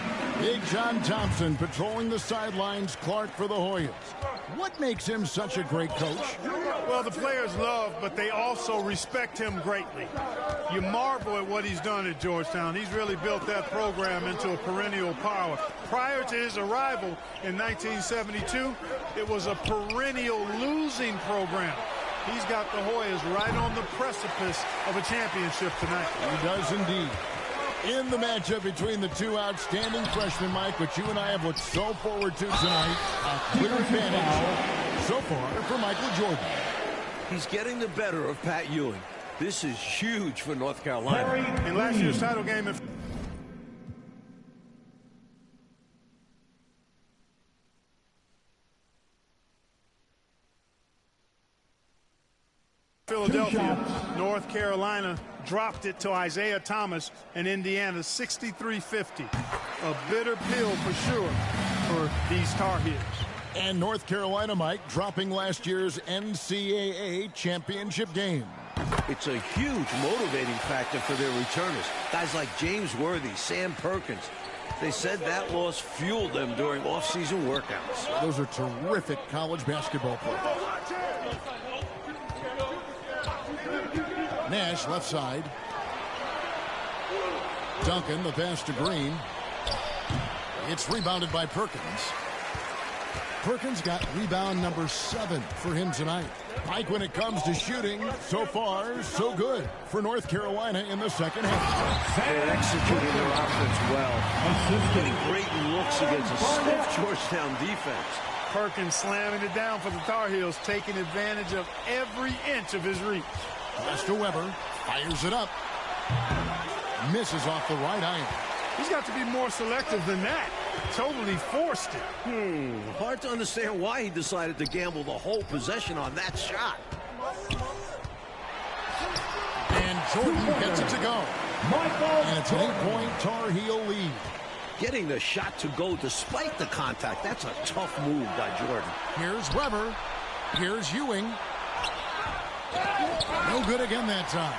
Speaker 3: Big John Thompson patrolling the sidelines. Clark for the Hoyas. What makes him such a great coach?
Speaker 8: Well, the players love, but they also respect him greatly. You marvel at what he's done at Georgetown. He's really built that program into a perennial power. Prior to his arrival in 1972, it was a perennial losing program. He's got the Hoyas right on the precipice of a championship tonight.
Speaker 3: He does indeed. In the matchup between the two outstanding freshmen, Mike, which you and I have looked so forward to tonight, a clear advantage so far for Michael Jordan.
Speaker 7: He's getting the better of Pat Ewing. This is huge for North Carolina.
Speaker 8: In last year's title game in Philadelphia, North Carolina dropped it to Isaiah Thomas and Indiana 63-50. A bitter pill for sure for these Tar Heels.
Speaker 3: And North Carolina, Mike, dropping last year's NCAA championship game.
Speaker 7: It's a huge motivating factor for their returners. Guys like James Worthy, Sam Perkins. They said that loss fueled them during off-season workouts.
Speaker 3: Those are terrific college basketball players. Nash, left side. Duncan, the pass to Green. It's rebounded by Perkins. Perkins got rebound number 7 for him tonight. Mike, when it comes to shooting, so far, so good for North Carolina in the second half.
Speaker 7: They're executing their offense well. Getting great looks against a stiff Georgetown defense.
Speaker 8: Perkins slamming it down for the Tar Heels, taking advantage of every inch of his reach.
Speaker 3: Pass to Weber. Fires it up. Misses off the right iron.
Speaker 8: He's got to be more selective than that. Totally forced it.
Speaker 7: Hard to understand why he decided to gamble the whole possession on that shot.
Speaker 3: And Jordan gets it to go. And it's an 8-point Tar Heel lead.
Speaker 7: Getting the shot to go despite the contact, that's a tough move by Jordan.
Speaker 3: Here's Weber. Here's Ewing. No good again that time.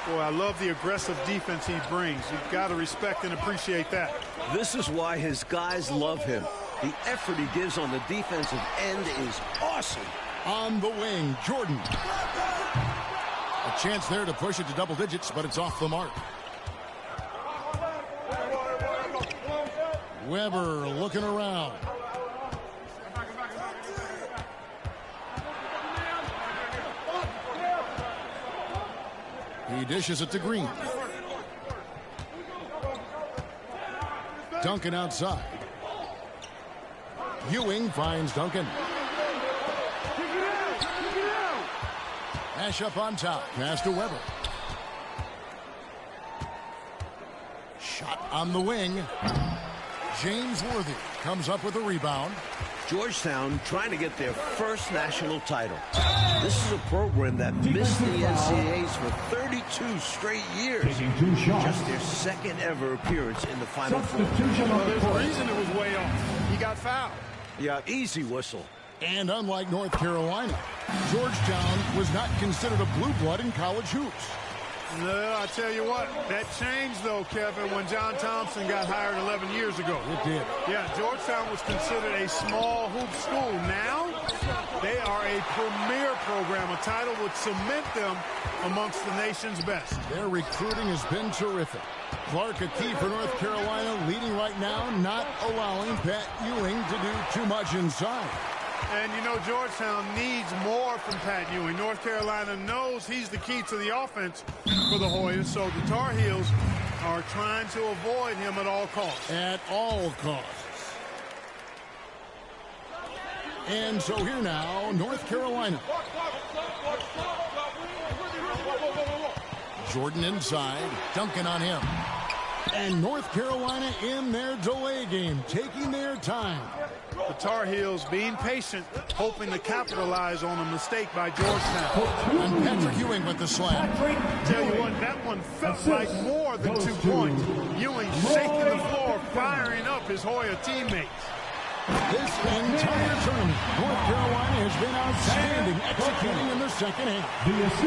Speaker 8: Boy, I love the aggressive defense he brings. You've got to respect and appreciate that.
Speaker 7: This is why his guys love him. The effort he gives on the defensive end is awesome.
Speaker 3: On the wing, Jordan. A chance there to push it to double digits, but it's off the mark. Weber looking around. He dishes it to Green. Duncan outside. Ewing finds Duncan. Nash up on top. Pass to Weber. Shot on the wing. James Worthy comes up with a rebound.
Speaker 7: Georgetown trying to get their first national title. This is a program that missed the NCAAs for 32 straight years. Just their second ever appearance in the Final Four.
Speaker 8: Well, there's a reason it was way off. He got fouled.
Speaker 7: Yeah, easy whistle.
Speaker 3: And unlike North Carolina, Georgetown was not considered a blue blood in college hoops.
Speaker 8: No, I tell you what, that changed, though, Kevin, when John Thompson got hired 11 years ago.
Speaker 3: It did.
Speaker 8: Yeah, Georgetown was considered a small hoop school. Now, they are a premier program. A title would cement them amongst the nation's best.
Speaker 3: Their recruiting has been terrific. Clark, a key for North Carolina, leading right now, not allowing Pat Ewing to do too much inside.
Speaker 8: And, you know, Georgetown needs more from Pat Ewing. North Carolina knows he's the key to the offense for the Hoyas, so the Tar Heels are trying to avoid him at all costs.
Speaker 3: At all costs. And so here now, North Carolina. Jordan inside, Duncan on him. And North Carolina in their delay game, taking their time.
Speaker 8: The Tar Heels being patient, hoping to capitalize on a mistake by Georgetown.
Speaker 3: And Patrick Ewing with the slam.
Speaker 8: Tell you what, that one felt like more than 2 points. Ewing shaking the floor, firing up his Hoya teammates.
Speaker 3: This entire tournament, North Carolina has been outstanding, executing in the second half.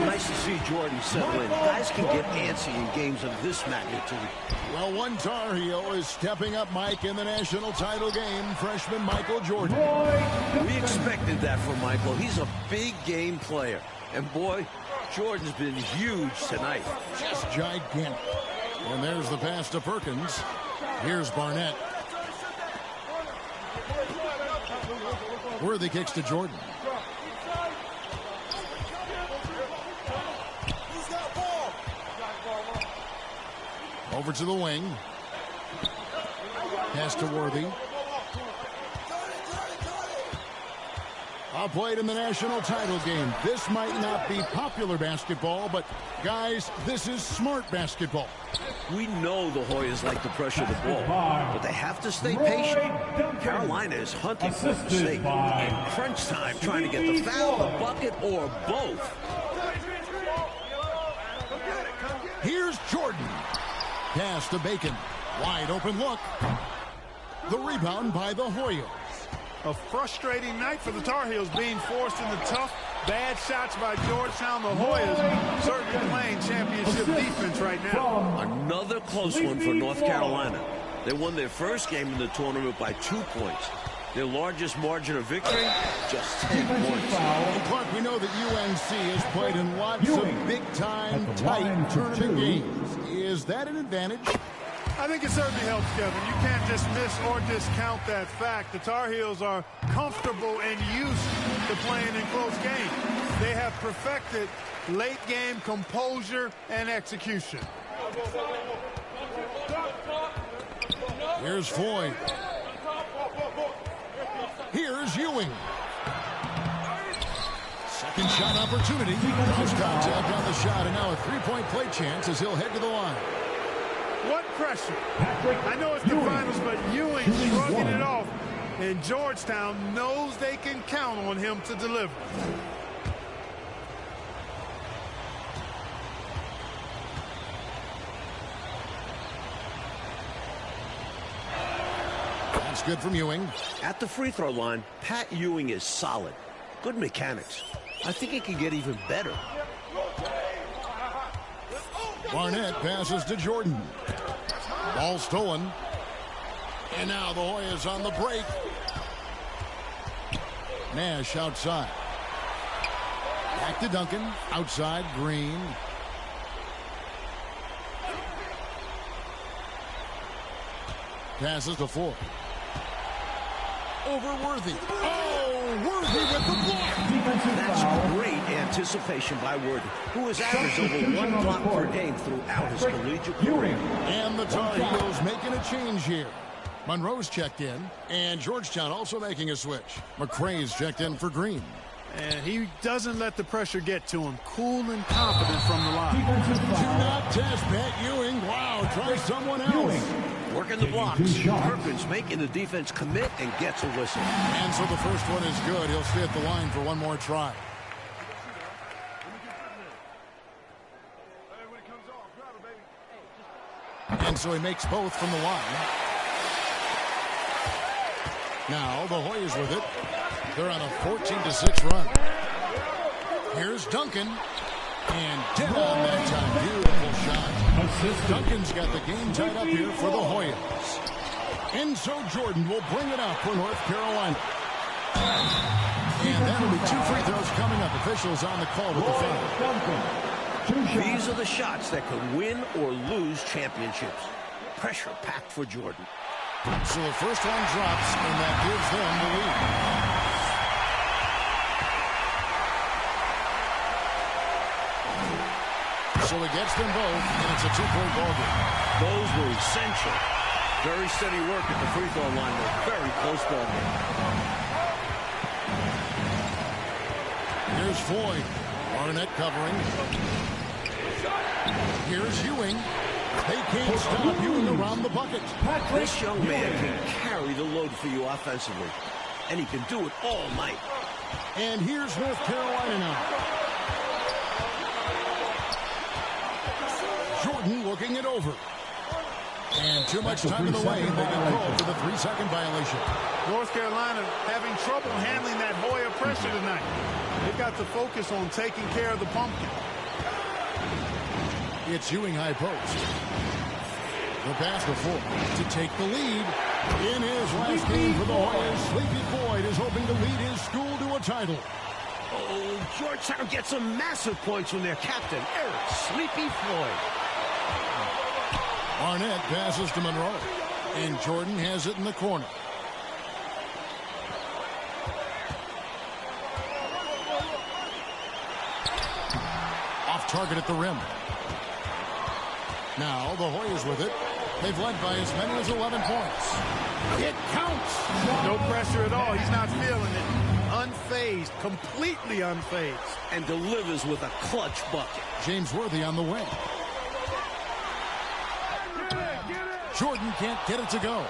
Speaker 7: Nice to see Jordan settle in. Guys can get antsy in games of this magnitude.
Speaker 3: Well, one Tar Heel is stepping up, Mike, in the national title game, freshman Michael Jordan.
Speaker 7: We expected that from Michael. He's a big game player. And boy, Jordan's been huge tonight.
Speaker 3: Just gigantic. And there's the pass to Perkins. Here's Barnett. Worthy kicks to Jordan. Over to the wing. Pass to Worthy. Played in the national title game. This might not be popular basketball, but guys, this is smart basketball.
Speaker 7: We know the Hoyas like to pressure the ball, but they have to stay patient. Carolina is hunting for a mistake. In crunch time, trying to get the foul, the bucket, or both.
Speaker 3: Here's Jordan. Pass to Bacon. Wide open look. The rebound by the Hoyas.
Speaker 8: A frustrating night for the Tar Heels, being forced into tough, bad shots by Georgetown. The Hoyas certainly playing championship defense right now.
Speaker 7: Another close one for North Carolina. They won their first game in the tournament by 2 points. Their largest margin of victory, just 10 points.
Speaker 3: Well, Clark, we know that UNC has played in lots of big-time, tight tournament games. Is that an advantage?
Speaker 8: I think it certainly helps, Kevin. You can't dismiss or discount that fact. The Tar Heels are comfortable and used to playing in close games. They have perfected late-game composure and execution.
Speaker 3: Here's Floyd. Here's Ewing. Second shot opportunity. Cross contact on the shot, and now a three-point play chance as he'll head to the line.
Speaker 8: What pressure. I know it's the finals, but Ewing shrugging it off. And Georgetown knows they can count on him to deliver.
Speaker 3: That's good from Ewing.
Speaker 7: At the free throw line, Pat Ewing is solid. Good mechanics. I think he can get even better.
Speaker 3: Barnett passes to Jordan. Ball stolen. And now the Hoyas on the break. Nash outside. Back to Duncan. Outside, Green. Passes to Ford. Over Worthy. Oh, Worthy with the block.
Speaker 7: That's great anticipation by Worthy, who has averaged over 1 block per game throughout his collegiate career.
Speaker 3: And the Tar Heels making a change here. Monroe's checked in, and Georgetown also making a switch. McRae's checked in for Green.
Speaker 8: And he doesn't let the pressure get to him. Cool and confident from the line.
Speaker 3: Do not test Pat Ewing. Wow, try someone else.
Speaker 7: Working the blocks. Perkins making the defense commit and gets a whistle.
Speaker 3: And so the first one is good. He'll stay at the line for one more try. And so he makes both from the line. Now the Hoyas with it. They're on a 14-6 run. Here's Duncan. And dead on that time. Beautiful shot. Duncan's got the game tied up here for the Hoyas. And so Jordan will bring it up for North Carolina. And that'll be 2 free throws coming up. Officials on the call with the foul.
Speaker 7: These are the shots that could win or lose championships. Pressure packed for Jordan.
Speaker 3: So the first one drops, and that gives them the lead. So he gets them both, and it's a 2-point ball game.
Speaker 7: Those were essential. Very steady work at the free throw line. A very close ball game.
Speaker 3: Here's Floyd. Barnett covering. Here's Ewing. They can't stop Ewing around the bucket.
Speaker 7: This young man can carry the load for you offensively, and he can do it all night.
Speaker 3: And here's North Carolina now. Jordan looking it over. And too much time in the lane. They get called for the 3-second violation.
Speaker 8: North Carolina having trouble handling that Hoya pressure tonight. They've got to focus on taking care of the pumpkin.
Speaker 3: It's Ewing high post. The pass before to take the lead. In his last game for the Hoyas, Sleepy Floyd is hoping to lead his school to a title.
Speaker 7: Oh, Georgetown gets some massive points from their captain, Eric Sleepy Floyd.
Speaker 3: Barnett passes to Monroe. And Jordan has it in the corner. Off target at the rim. Now the Hoyas with it. They've led by as many as 11 points. It counts.
Speaker 8: No pressure at all. He's not feeling it. Unfazed, completely unfazed.
Speaker 7: And delivers with a clutch bucket.
Speaker 3: James Worthy on the wing. Jordan can't get it to go.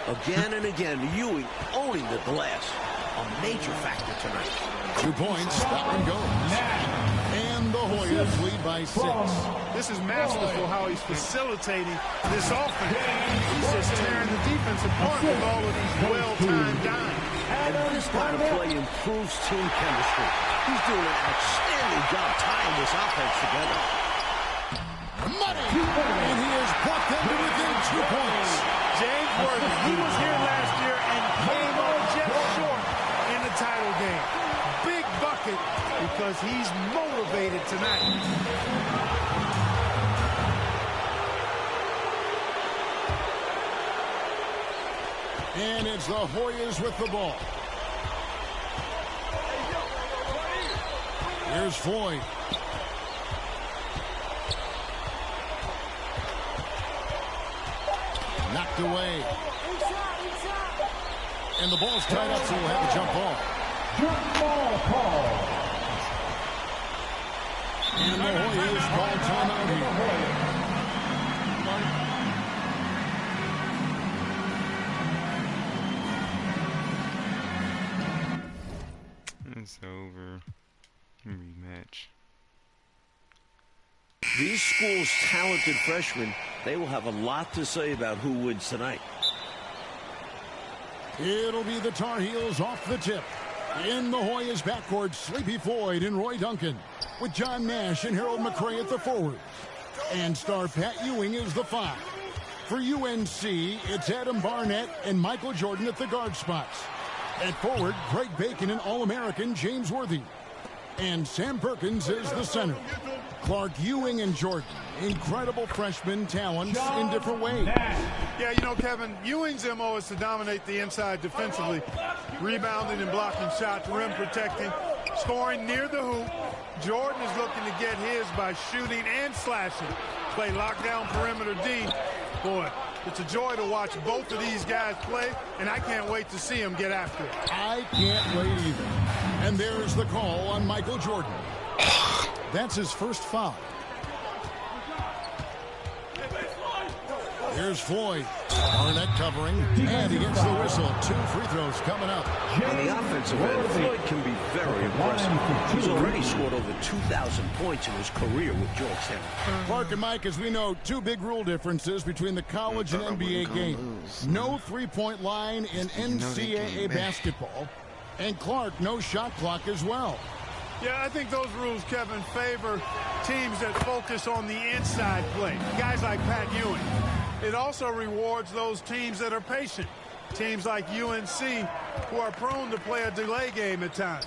Speaker 7: Again and again, Ewing owning the glass. A major factor tonight.
Speaker 3: 2 points, stop and go. And the Hoyas lead by 6.
Speaker 8: This is masterful how he's facilitating this offense. He's just tearing the defense apart with all of these well-timed dimes.
Speaker 7: And this kind of play improves team chemistry. He's doing an outstanding job tying this offense together.
Speaker 3: Money! And he has brought them to within 2 points.
Speaker 8: James Worthy. He was here last year and came up just short in the title game. Big bucket because he's motivated tonight.
Speaker 3: And it's the Hoyas with the ball. Here's Floyd. Knocked away. And the ball's tied up, so we'll have a jump ball.
Speaker 6: Jump ball call.
Speaker 3: And the Hoyas call timeout here.
Speaker 4: It's over. Rematch.
Speaker 7: These schools' talented freshmen, they will have a lot to say about who wins tonight.
Speaker 3: It'll be the Tar Heels off the tip. In the Hoyas backcourt, Sleepy Floyd and Roy Duncan, with John Nash and Harold McRae at the forwards. And star Pat Ewing is the 5. For UNC, it's Adam Barnett and Michael Jordan at the guard spots. At forward, Greg Bacon and All-American James Worthy. And Sam Perkins is the center. Clark, Ewing, and Jordan, incredible freshman talents in different ways.
Speaker 8: Yeah, you know, Kevin, Ewing's MO is to dominate the inside defensively, rebounding and blocking shots, rim protecting, scoring near the hoop. Jordan is looking to get his by shooting and slashing. Play lockdown perimeter D. Boy, it's a joy to watch both of these guys play, and I can't wait to see them get after it.
Speaker 3: I can't wait either. And there's the call on Michael Jordan. That's his first foul. Here's Floyd. Barnett covering, and he gets the whistle. 2 free throws coming up.
Speaker 7: On the offensive end, Floyd can be very impressive. He's already scored over 2,000 points in his career with Georgetown.
Speaker 3: Clark and Mike, as we know, 2 big rule differences between the college and NBA game. No three-point line in NCAA basketball. And Clark, no shot clock as well.
Speaker 8: Yeah, I think those rules, Kevin, favor teams that focus on the inside play. Guys like Pat Ewing. It also rewards those teams that are patient. Teams like UNC who are prone to play a delay game at times.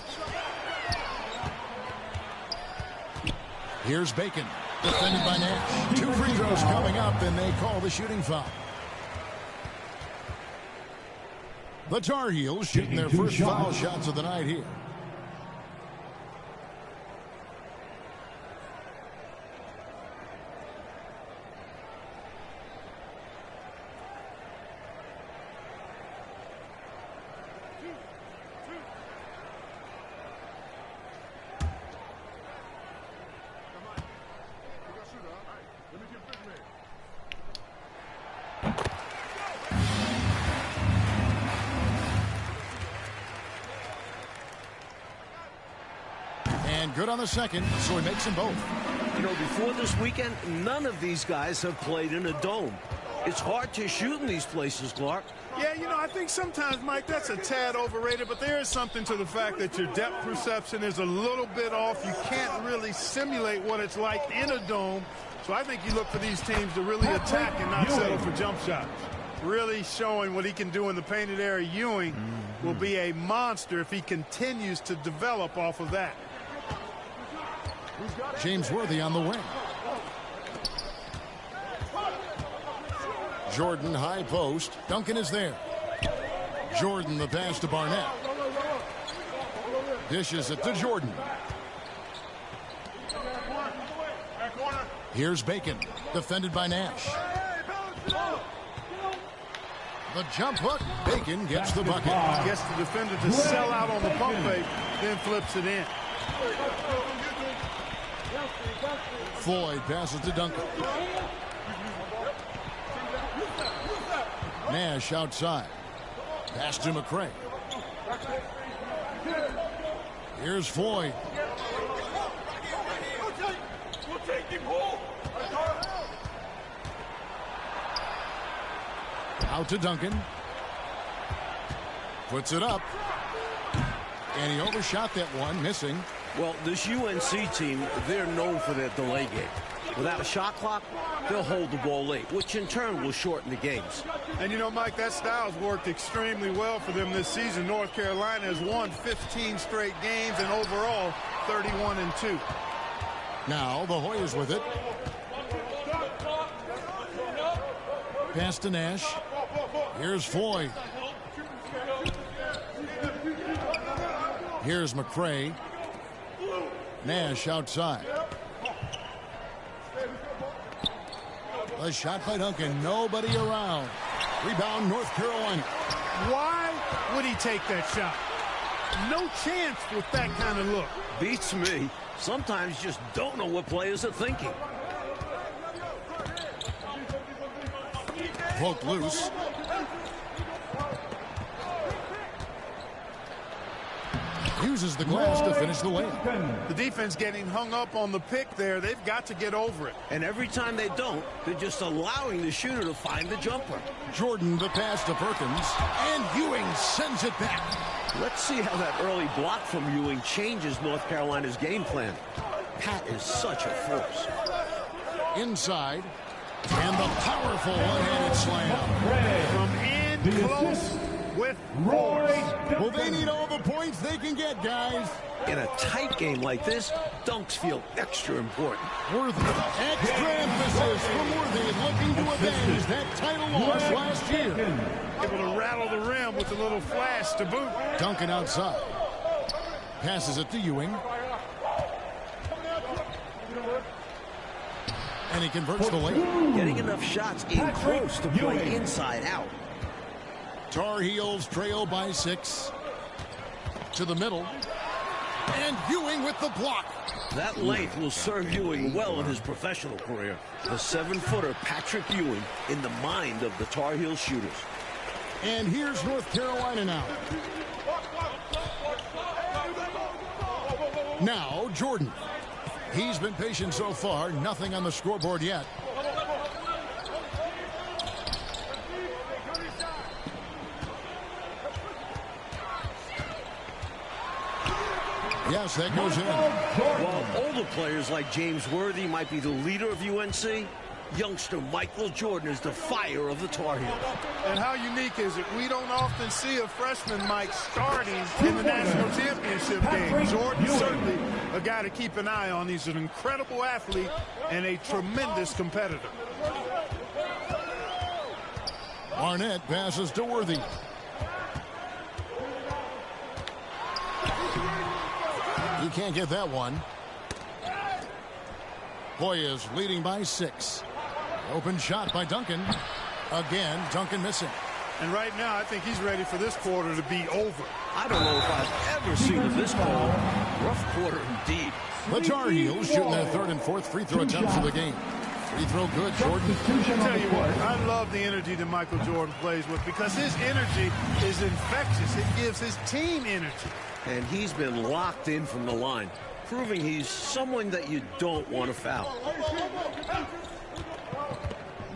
Speaker 3: Here's Bacon, defended by Nash. 2 free throws coming up, and they call the shooting foul. The Tar Heels shooting their first foul shots of the night here. Good on the second, so he makes them both.
Speaker 7: You know, before this weekend, none of these guys have played in a dome. It's hard to shoot in these places, Clark.
Speaker 8: Yeah, you know, I think sometimes, Mike, that's a tad overrated, but there is something to the fact that your depth perception is a little bit off. You can't really simulate what it's like in a dome. So I think you look for these teams to really attack and not settle for jump shots. Really showing what he can do in the painted area. Ewing will be a monster if he continues to develop off of that.
Speaker 3: James Worthy on the wing. Jordan high post. Duncan is there. Jordan the pass to Barnett. Dishes it to Jordan. Here's Bacon, defended by Nash. The jump hook. Bacon gets the bucket.
Speaker 8: Gets the defender to sell out on the pump fake, then flips it in.
Speaker 3: Floyd passes to Duncan. Nash outside. Pass to McRae. Here's Floyd. Out to Duncan. Puts it up. And he overshot that one, missing.
Speaker 7: Well, this UNC team, they're known for their delay game. Without a shot clock, they'll hold the ball late, which in turn will shorten the games.
Speaker 8: And you know, Mike, that style's worked extremely well for them this season. North Carolina has won 15 straight games and overall 31-2.
Speaker 3: Now the Hoyas with it. Pass to Nash. Here's Floyd. Here's McCray. Nash outside. A shot by Duncan. Nobody around. Rebound, North Carolina.
Speaker 8: Why would he take that shot? No chance with that kind of look.
Speaker 7: Beats me. Sometimes you just don't know what players are thinking.
Speaker 3: Poked loose. Uses the glass to finish the layup.
Speaker 8: The defense getting hung up on the pick there. They've got to get over it.
Speaker 7: And every time they don't, they're just allowing the shooter to find the jumper.
Speaker 3: Jordan the pass to Perkins. And Ewing sends it back.
Speaker 7: Let's see how that early block from Ewing changes North Carolina's game plan. Pat is such a force.
Speaker 3: Inside. And the powerful one-handed slam.
Speaker 8: From in close with Roy.
Speaker 3: Well, they need all the points they can get, guys.
Speaker 7: In a tight game like this, dunks feel extra important.
Speaker 3: Worthy. Extra emphasis from Worthy, looking to avenge that title loss last year.
Speaker 8: Able to rattle the rim with a little flash to boot.
Speaker 3: Duncan outside. Passes it to Ewing. And he converts the layup.
Speaker 7: Getting enough shots in close to play inside out.
Speaker 3: Tar Heels trail by 6. To the middle. And Ewing with the block.
Speaker 7: That length will serve Ewing well in his professional career. The 7-footer Patrick Ewing in the mind of the Tar Heel shooters.
Speaker 3: And here's North Carolina now. Now Jordan. He's been patient so far. Nothing on the scoreboard yet. Yes, that goes in.
Speaker 7: While older players like James Worthy might be the leader of UNC, youngster Michael Jordan is the fire of the Tar Heels.
Speaker 8: And how unique is it? We don't often see a freshman, Mike, starting in the national championship game. Jordan certainly a guy to keep an eye on. He's an incredible athlete and a tremendous competitor.
Speaker 3: Barnett passes to Worthy. He can't get that one. Hoyas leading by 6. Open shot by Duncan. Again, Duncan missing.
Speaker 8: And right now, I think he's ready for this quarter to be over.
Speaker 7: I don't know if I've ever seen it this cold. Rough quarter indeed.
Speaker 3: The Tar Heels shooting their 3rd and 4th free throw attempts of the game. Free throw good, Jordan.
Speaker 8: I tell you what, I love the energy that Michael Jordan plays with because his energy is infectious. It gives his team energy.
Speaker 7: And he's been locked in from the line, proving he's someone that you don't want to foul.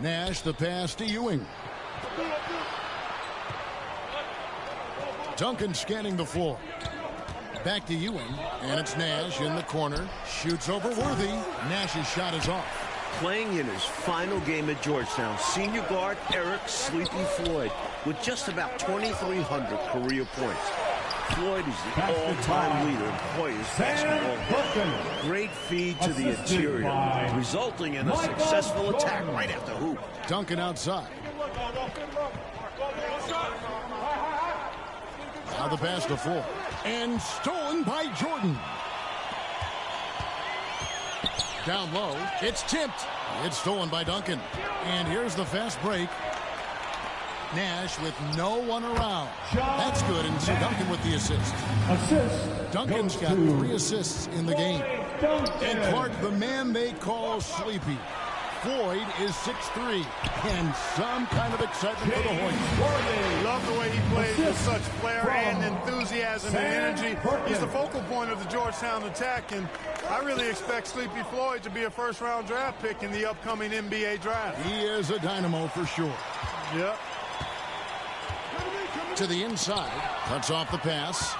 Speaker 3: Nash the pass to Ewing. Duncan scanning the floor. Back to Ewing, and it's Nash in the corner. Shoots over Worthy. Nash's shot is off.
Speaker 7: Playing in his final game at Georgetown, senior guard Eric Sleepy Floyd with just about 2,300 career points. Floyd is the all-time leader in Hoyas basketball. Great feed to the interior, resulting in a successful attack right after hoop.
Speaker 3: Duncan outside. Now the pass to Floyd. And stolen by Jordan. Down low. It's tipped. It's stolen by Duncan. And here's the fast break. Nash with no one around. That's good, and so Duncan with the assist. Duncan's got 3 assists in the game. And Clark, the man they call Sleepy. Floyd is 6'3", and some kind of excitement for the Hoyas.
Speaker 8: Love the way he plays with such flair and enthusiasm and energy. He's the focal point of the Georgetown attack, and I really expect Sleepy Floyd to be a first-round draft pick in the upcoming NBA draft.
Speaker 3: He is a dynamo for sure.
Speaker 8: Yep.
Speaker 3: To the inside, cuts off the pass.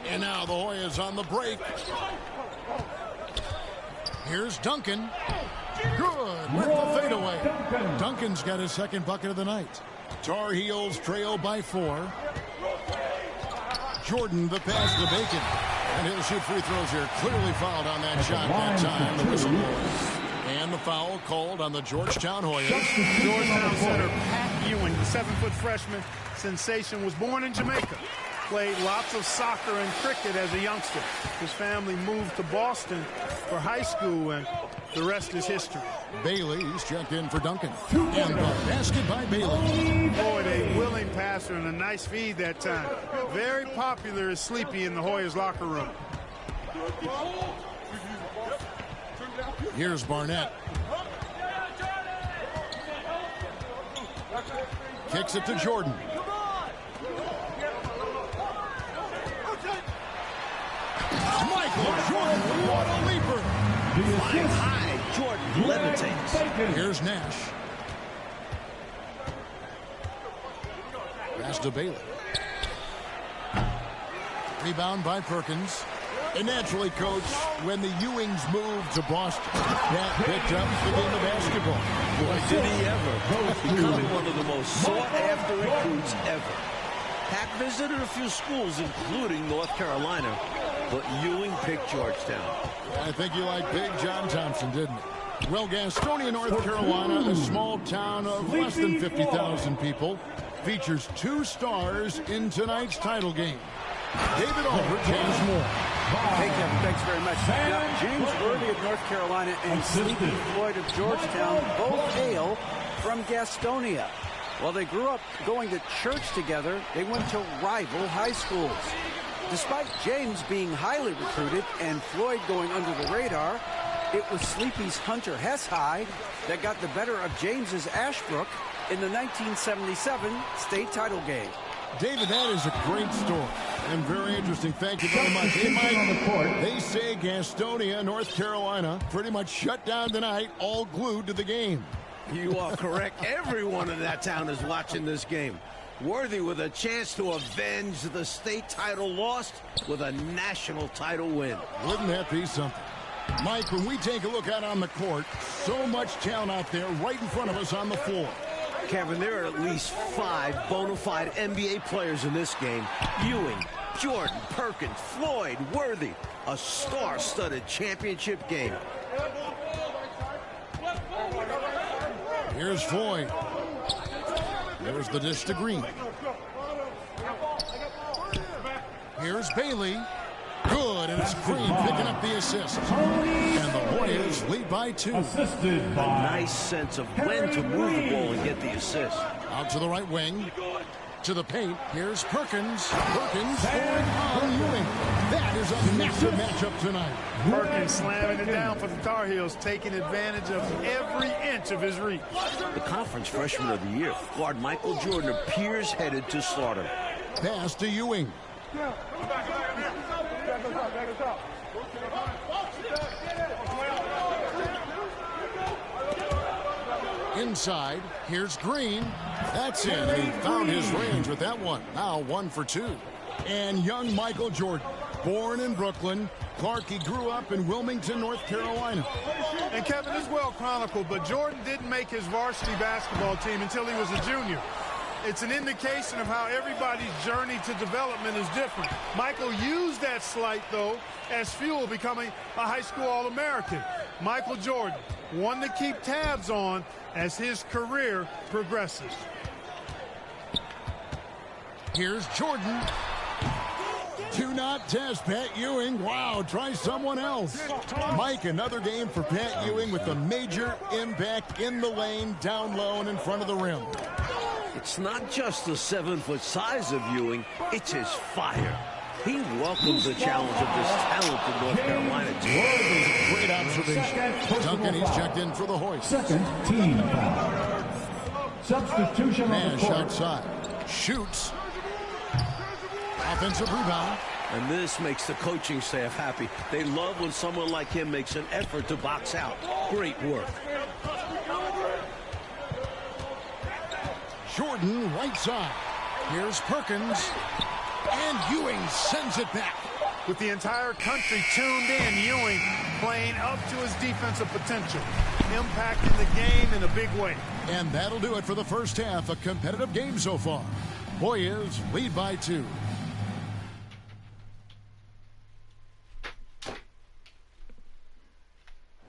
Speaker 3: And now the Hoyas on the break. Here's Duncan. Good with the fadeaway. Duncan's got his second bucket of the night. Tar Heels trail by 4. Jordan the pass to Bacon. And he'll shoot free throws here. Clearly fouled on that shot that time. The whistle blows. And the foul called on the Georgetown Hoyas.
Speaker 8: Georgetown center Pat Ewing, the 7-foot freshman sensation, was born in Jamaica. Played lots of soccer and cricket as a youngster. His family moved to Boston for high school, and the rest is history.
Speaker 3: Bailey's checked in for Duncan. And the basket by Bailey.
Speaker 8: Floyd, a willing passer and a nice feed that time. Very popular as Sleepy in the Hoyas locker room.
Speaker 3: Here's Barnett. Kicks it to Jordan. Michael Jordan, what a leaper.
Speaker 7: Flying high, Jordan levitates.
Speaker 3: Here's Nash. Pass to Bailey. Rebound by Perkins. And naturally, Coach, when the Ewings moved to Boston, that picked up the game of basketball.
Speaker 7: Boy, did he ever. Becoming one of the most sought-after recruits ever. Pat visited a few schools, including North Carolina, but Ewing picked Georgetown.
Speaker 3: I think you liked Big John Thompson, didn't you? Well, Gastonia, North Carolina, a small town of less than 50,000 people, features 2 stars in tonight's title game. David Aldridge has more.
Speaker 9: Hey, Kevin, thanks very much. Now, James Worthy of North Carolina and Sleepy Floyd of Georgetown both hail from Gastonia. While they grew up going to church together, they went to rival high schools. Despite James being highly recruited and Floyd going under the radar, it was Sleepy's Hunter Hess High that got the better of James's Ashbrook in the 1977 state title game.
Speaker 3: David, that is a great story and very interesting. Thank you very much. Hey, Mike, they say Gastonia, North Carolina, pretty much shut down tonight, all glued to the game.
Speaker 7: You are correct. Everyone in that town is watching this game. Worthy with a chance to avenge the state title lost with a national title win.
Speaker 3: Wouldn't that be something? Mike, when we take a look out on the court, so much talent out there right in front of us on the floor.
Speaker 7: Kevin, there are at least 5 bona fide NBA players in this game. Ewing, Jordan, Perkins, Floyd, Worthy. A star-studded championship game.
Speaker 3: Here's Floyd. There's the dish to Green. Here's Bailey. Good, and it's Green picking up the assist. And the Warriors lead by 2.
Speaker 7: A nice sense of when to move the ball and get the assist.
Speaker 3: Out to the right wing. To the paint. Here's Perkins. Perkins scoring on Ewing. That is a massive matchup tonight.
Speaker 8: Perkins slamming it down for the Tar Heels, taking advantage of every inch of his reach.
Speaker 7: The conference freshman of the year, guard Michael Jordan, appears headed to slaughter.
Speaker 3: Pass to Ewing. Inside, here's Green. That's it. He found his range with that one. Now 1 for 2. And young Michael Jordan, born in Brooklyn. Clark, he grew up in Wilmington, North Carolina.
Speaker 8: And Kevin, is well chronicled, but Jordan didn't make his varsity basketball team until he was a junior. It's an indication of how everybody's journey to development is different. Michael used that slight, though, as fuel, becoming a high school All-American. Michael Jordan, one to keep tabs on as his career progresses.
Speaker 3: Here's Jordan. Do not test Pat Ewing. Wow, try someone else. Mike, another game for Pat Ewing with a major impact in the lane, down low and in front of the rim.
Speaker 7: It's not just the 7-foot size of Ewing, it's his fire. He welcomes the challenge of this talented North Carolina team.
Speaker 3: Great observation. Duncan, he's checked in for the Hoist.
Speaker 6: Second team foul. Substitution on the
Speaker 3: Nash
Speaker 6: court.
Speaker 3: outside. Shoots. Offensive rebound.
Speaker 7: And this makes the coaching staff happy. They love when someone like him makes an effort to box out. Great work.
Speaker 3: Jordan, right side. Here's Perkins. And Ewing sends it back.
Speaker 8: With the entire country tuned in, Ewing playing up to his defensive potential. impacting the game in a big way.
Speaker 3: And that'll do it for the first half. A competitive game so far. Hoyas lead by 2.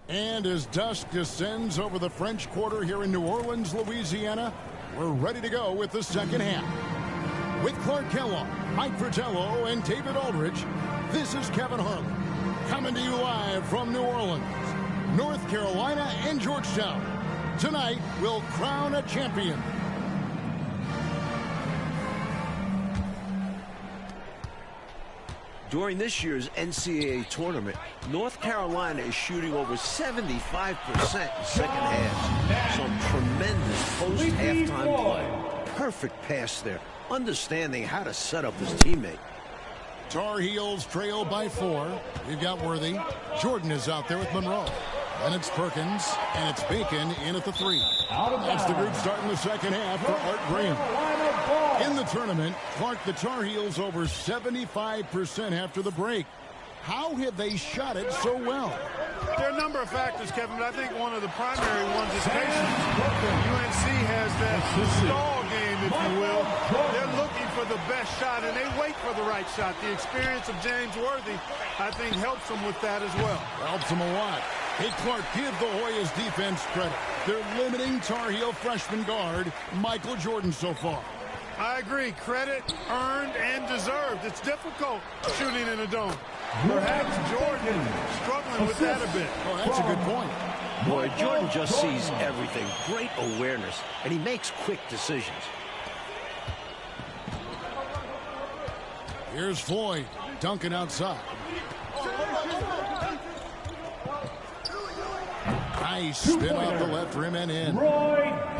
Speaker 3: And as dusk descends over the French Quarter here in New Orleans, Louisiana, we're ready to go with the second half. With Clark Kellogg, Mike Fratello, and David Aldridge, this is Kevin Harlan, coming to you live from New Orleans, North Carolina, and Georgetown. Tonight, we'll crown a champion.
Speaker 7: During this year's NCAA tournament, North Carolina is shooting over 75% in second half. Some tremendous post-halftime play. Perfect pass there, understanding how to set up his teammate.
Speaker 3: Tar Heels trail by 4. You've got Worthy. Jordan is out there with Monroe. And it's Perkins, and it's Bacon in at the 3. That's the group starting the second half for Art Graham. In the tournament, Clark, the Tar Heels over 75% after the break. How have they shot it so well?
Speaker 8: There are a number of factors, Kevin, but I think one of the primary ones is patience. UNC has that stall game, if you will. They're looking for the best shot, and they wait for the right shot. The experience of James Worthy, I think, helps them with that as well.
Speaker 3: Helps them a lot. Hey, Clark, give the Hoyas defense credit. They're limiting Tar Heel freshman guard Michael Jordan so far.
Speaker 8: I agree. Credit earned and deserved. It's difficult shooting in a dome. Perhaps Jordan struggling with that a bit.
Speaker 3: Oh, that's a good point.
Speaker 7: Boy, Jordan just sees everything. Great awareness, and he makes quick decisions.
Speaker 3: Here's Floyd. Duncan outside. Nice spin off the left rim and in.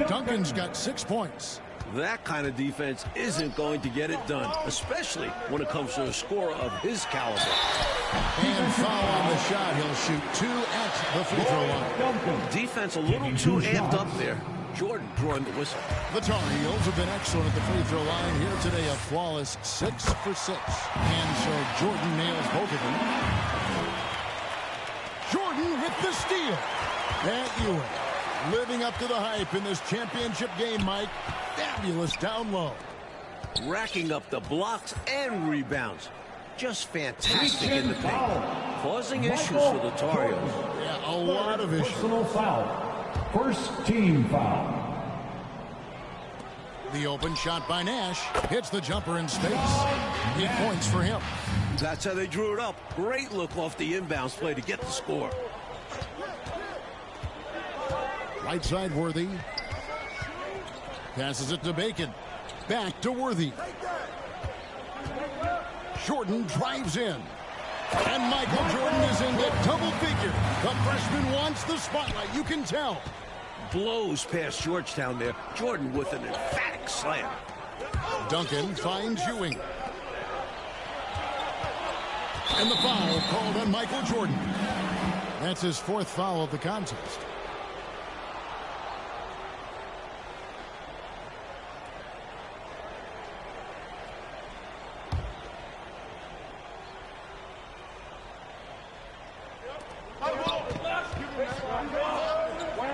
Speaker 3: Duncan's got 6 points.
Speaker 7: That kind of defense isn't going to get it done, especially when it comes to a scorer of his caliber.
Speaker 3: And foul on the shot. He'll shoot 2 at the free throw line.
Speaker 7: Defense a little too amped up there. Jordan drawing the whistle.
Speaker 3: The Tar Heels have been excellent at the free throw line here today. A flawless 6 for 6. And so Jordan nails both of them. Jordan with the steal. At Ewing. Living up to the hype in this championship game, Mike. Fabulous down low.
Speaker 7: Racking up the blocks and rebounds. Just fantastic in the paint. Causing issues for the Tar Heels.
Speaker 3: Yeah, a lot of issues.
Speaker 6: Personal foul. First team foul.
Speaker 3: The open shot by Nash. Hits the jumper in space. 8 points for him.
Speaker 7: That's how they drew it up. Great look off the inbounds play to get the score.
Speaker 3: Right side Worthy. Passes it to Bacon. Back to Worthy. Jordan drives in. And Michael Jordan is in the double figure. The freshman wants the spotlight. You can tell.
Speaker 7: Blows past Georgetown there. Jordan with an emphatic slam.
Speaker 3: Duncan finds Ewing. And the foul called on Michael Jordan. That's his 4th foul of the contest.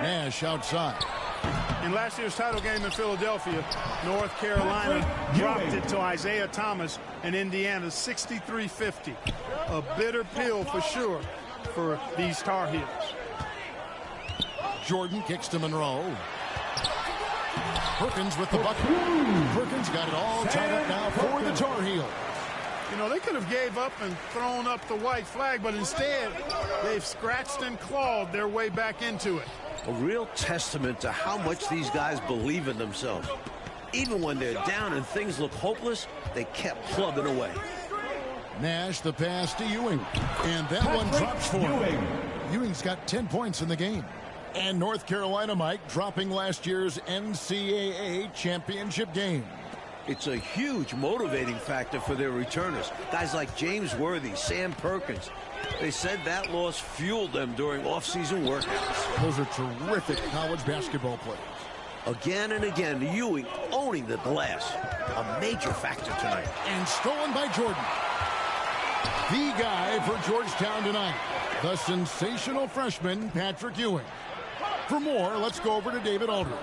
Speaker 3: Nash outside.
Speaker 8: In last year's title game in Philadelphia, North Carolina dropped it to Isaiah Thomas and Indiana 63-50. A bitter pill for sure for these Tar Heels.
Speaker 3: Jordan kicks to Monroe. Perkins with the bucket. Perkins got it all tied up now for the Tar Heels.
Speaker 8: You know, they could have gave up and thrown up the white flag, but instead they've scratched and clawed their way back into it.
Speaker 7: A real testament to how much these guys believe in themselves. Even when they're down and things look hopeless, they kept plugging away.
Speaker 3: Nash the pass to Ewing. And that one drops for him. Ewing's got 10 points in the game. And North Carolina, Mike, dropping last year's NCAA championship game.
Speaker 7: It's a huge motivating factor for their returners. Guys like James Worthy, Sam Perkins. They said that loss fueled them during off-season workouts.
Speaker 3: Those are terrific college basketball players.
Speaker 7: Again and again, Ewing owning the glass. A major factor tonight.
Speaker 3: And stolen by Jordan. The guy for Georgetown tonight. The sensational freshman, Patrick Ewing. For more, let's go over to David Aldridge.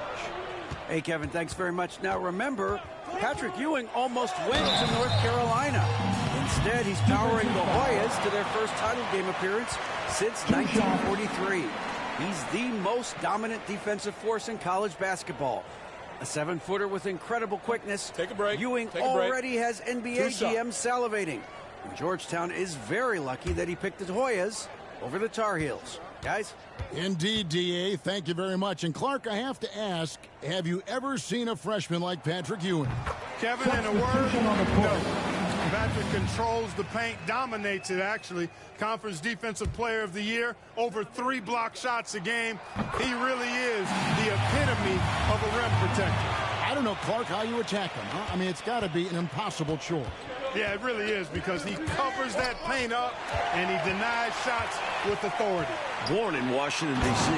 Speaker 9: Hey, Kevin, thanks very much. Now, remember, Patrick Ewing almost went to North Carolina. Instead, he's powering the Hoyas to their first title game appearance since 1943. He's the most dominant defensive force in college basketball. A 7-footer with incredible quickness.
Speaker 2: Take a break.
Speaker 9: Ewing already has NBA GMs salivating. And Georgetown is very lucky that he picked the Hoyas over the Tar Heels. Guys?
Speaker 3: Indeed, D.A. Thank you very much. And, Clark, I have to ask, have you ever seen a freshman like Patrick Ewing?
Speaker 8: Kevin, in a word, no. Patrick controls the paint, dominates it, actually. Conference Defensive Player of the Year, over 3 block shots a game. He really is the epitome of a rim protector.
Speaker 3: I don't know, Clark, how you attack him, huh? I mean, it's got to be an impossible chore.
Speaker 8: Yeah, it really is, because he covers that paint up and he denies shots with authority.
Speaker 7: Born in Washington, D.C.,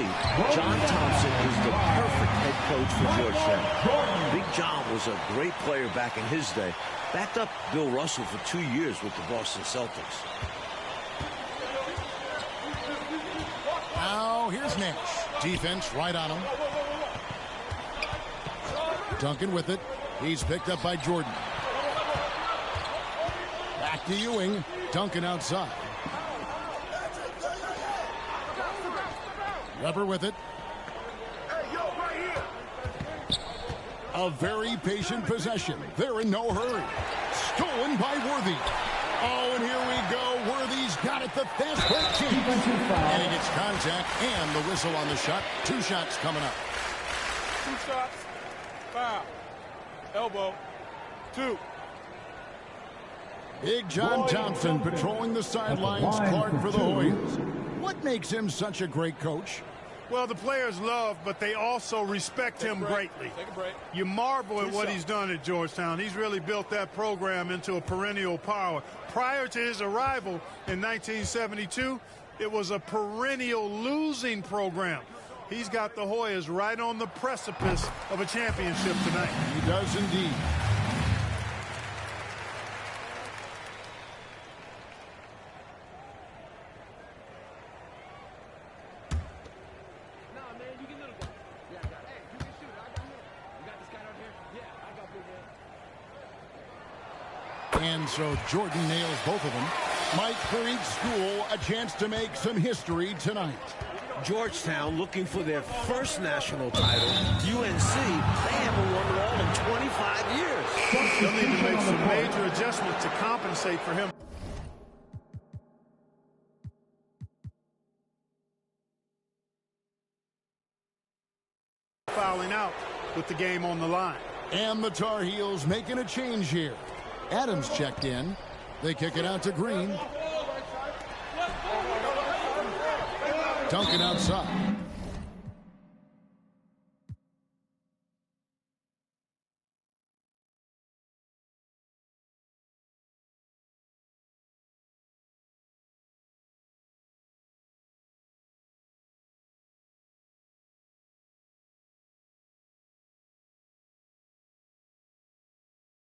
Speaker 7: John Thompson is the perfect head coach for Georgetown. Big John was a great player back in his day. Backed up Bill Russell for 2 years with the Boston Celtics.
Speaker 3: Now, here's Nash. Defense right on him. Duncan with it. He's picked up by Jordan. Back to Ewing. Duncan outside. Weber with it. A very patient possession. They're in no hurry. Stolen by Worthy. Oh, and here we go. Worthy's got it the fast break chance. And he gets contact and the whistle on the shot. 2 shots coming up.
Speaker 8: 2 shots. Foul. Elbow. 2.
Speaker 3: Big John Thompson patrolling the sidelines. Clark for the Hoyas. What makes him such a great coach?
Speaker 8: Well, the players love, but they also respect him greatly.
Speaker 2: Take a break.
Speaker 8: You marvel at what he's done at Georgetown. He's really built that program into a perennial power. Prior to his arrival in 1972, it was a perennial losing program. He's got the Hoyas right on the precipice of a championship tonight.
Speaker 3: He does indeed. And so Jordan nails both of them. Might for each school a chance to make some history tonight.
Speaker 7: Georgetown looking for their first national title. UNC, they haven't won it all in 25 years.
Speaker 8: They'll need to make some major adjustments to compensate for him. Fouling out with the game on the line.
Speaker 3: And the Tar Heels making a change here. Adams checked in. They kick it out to Green. Duncan outside.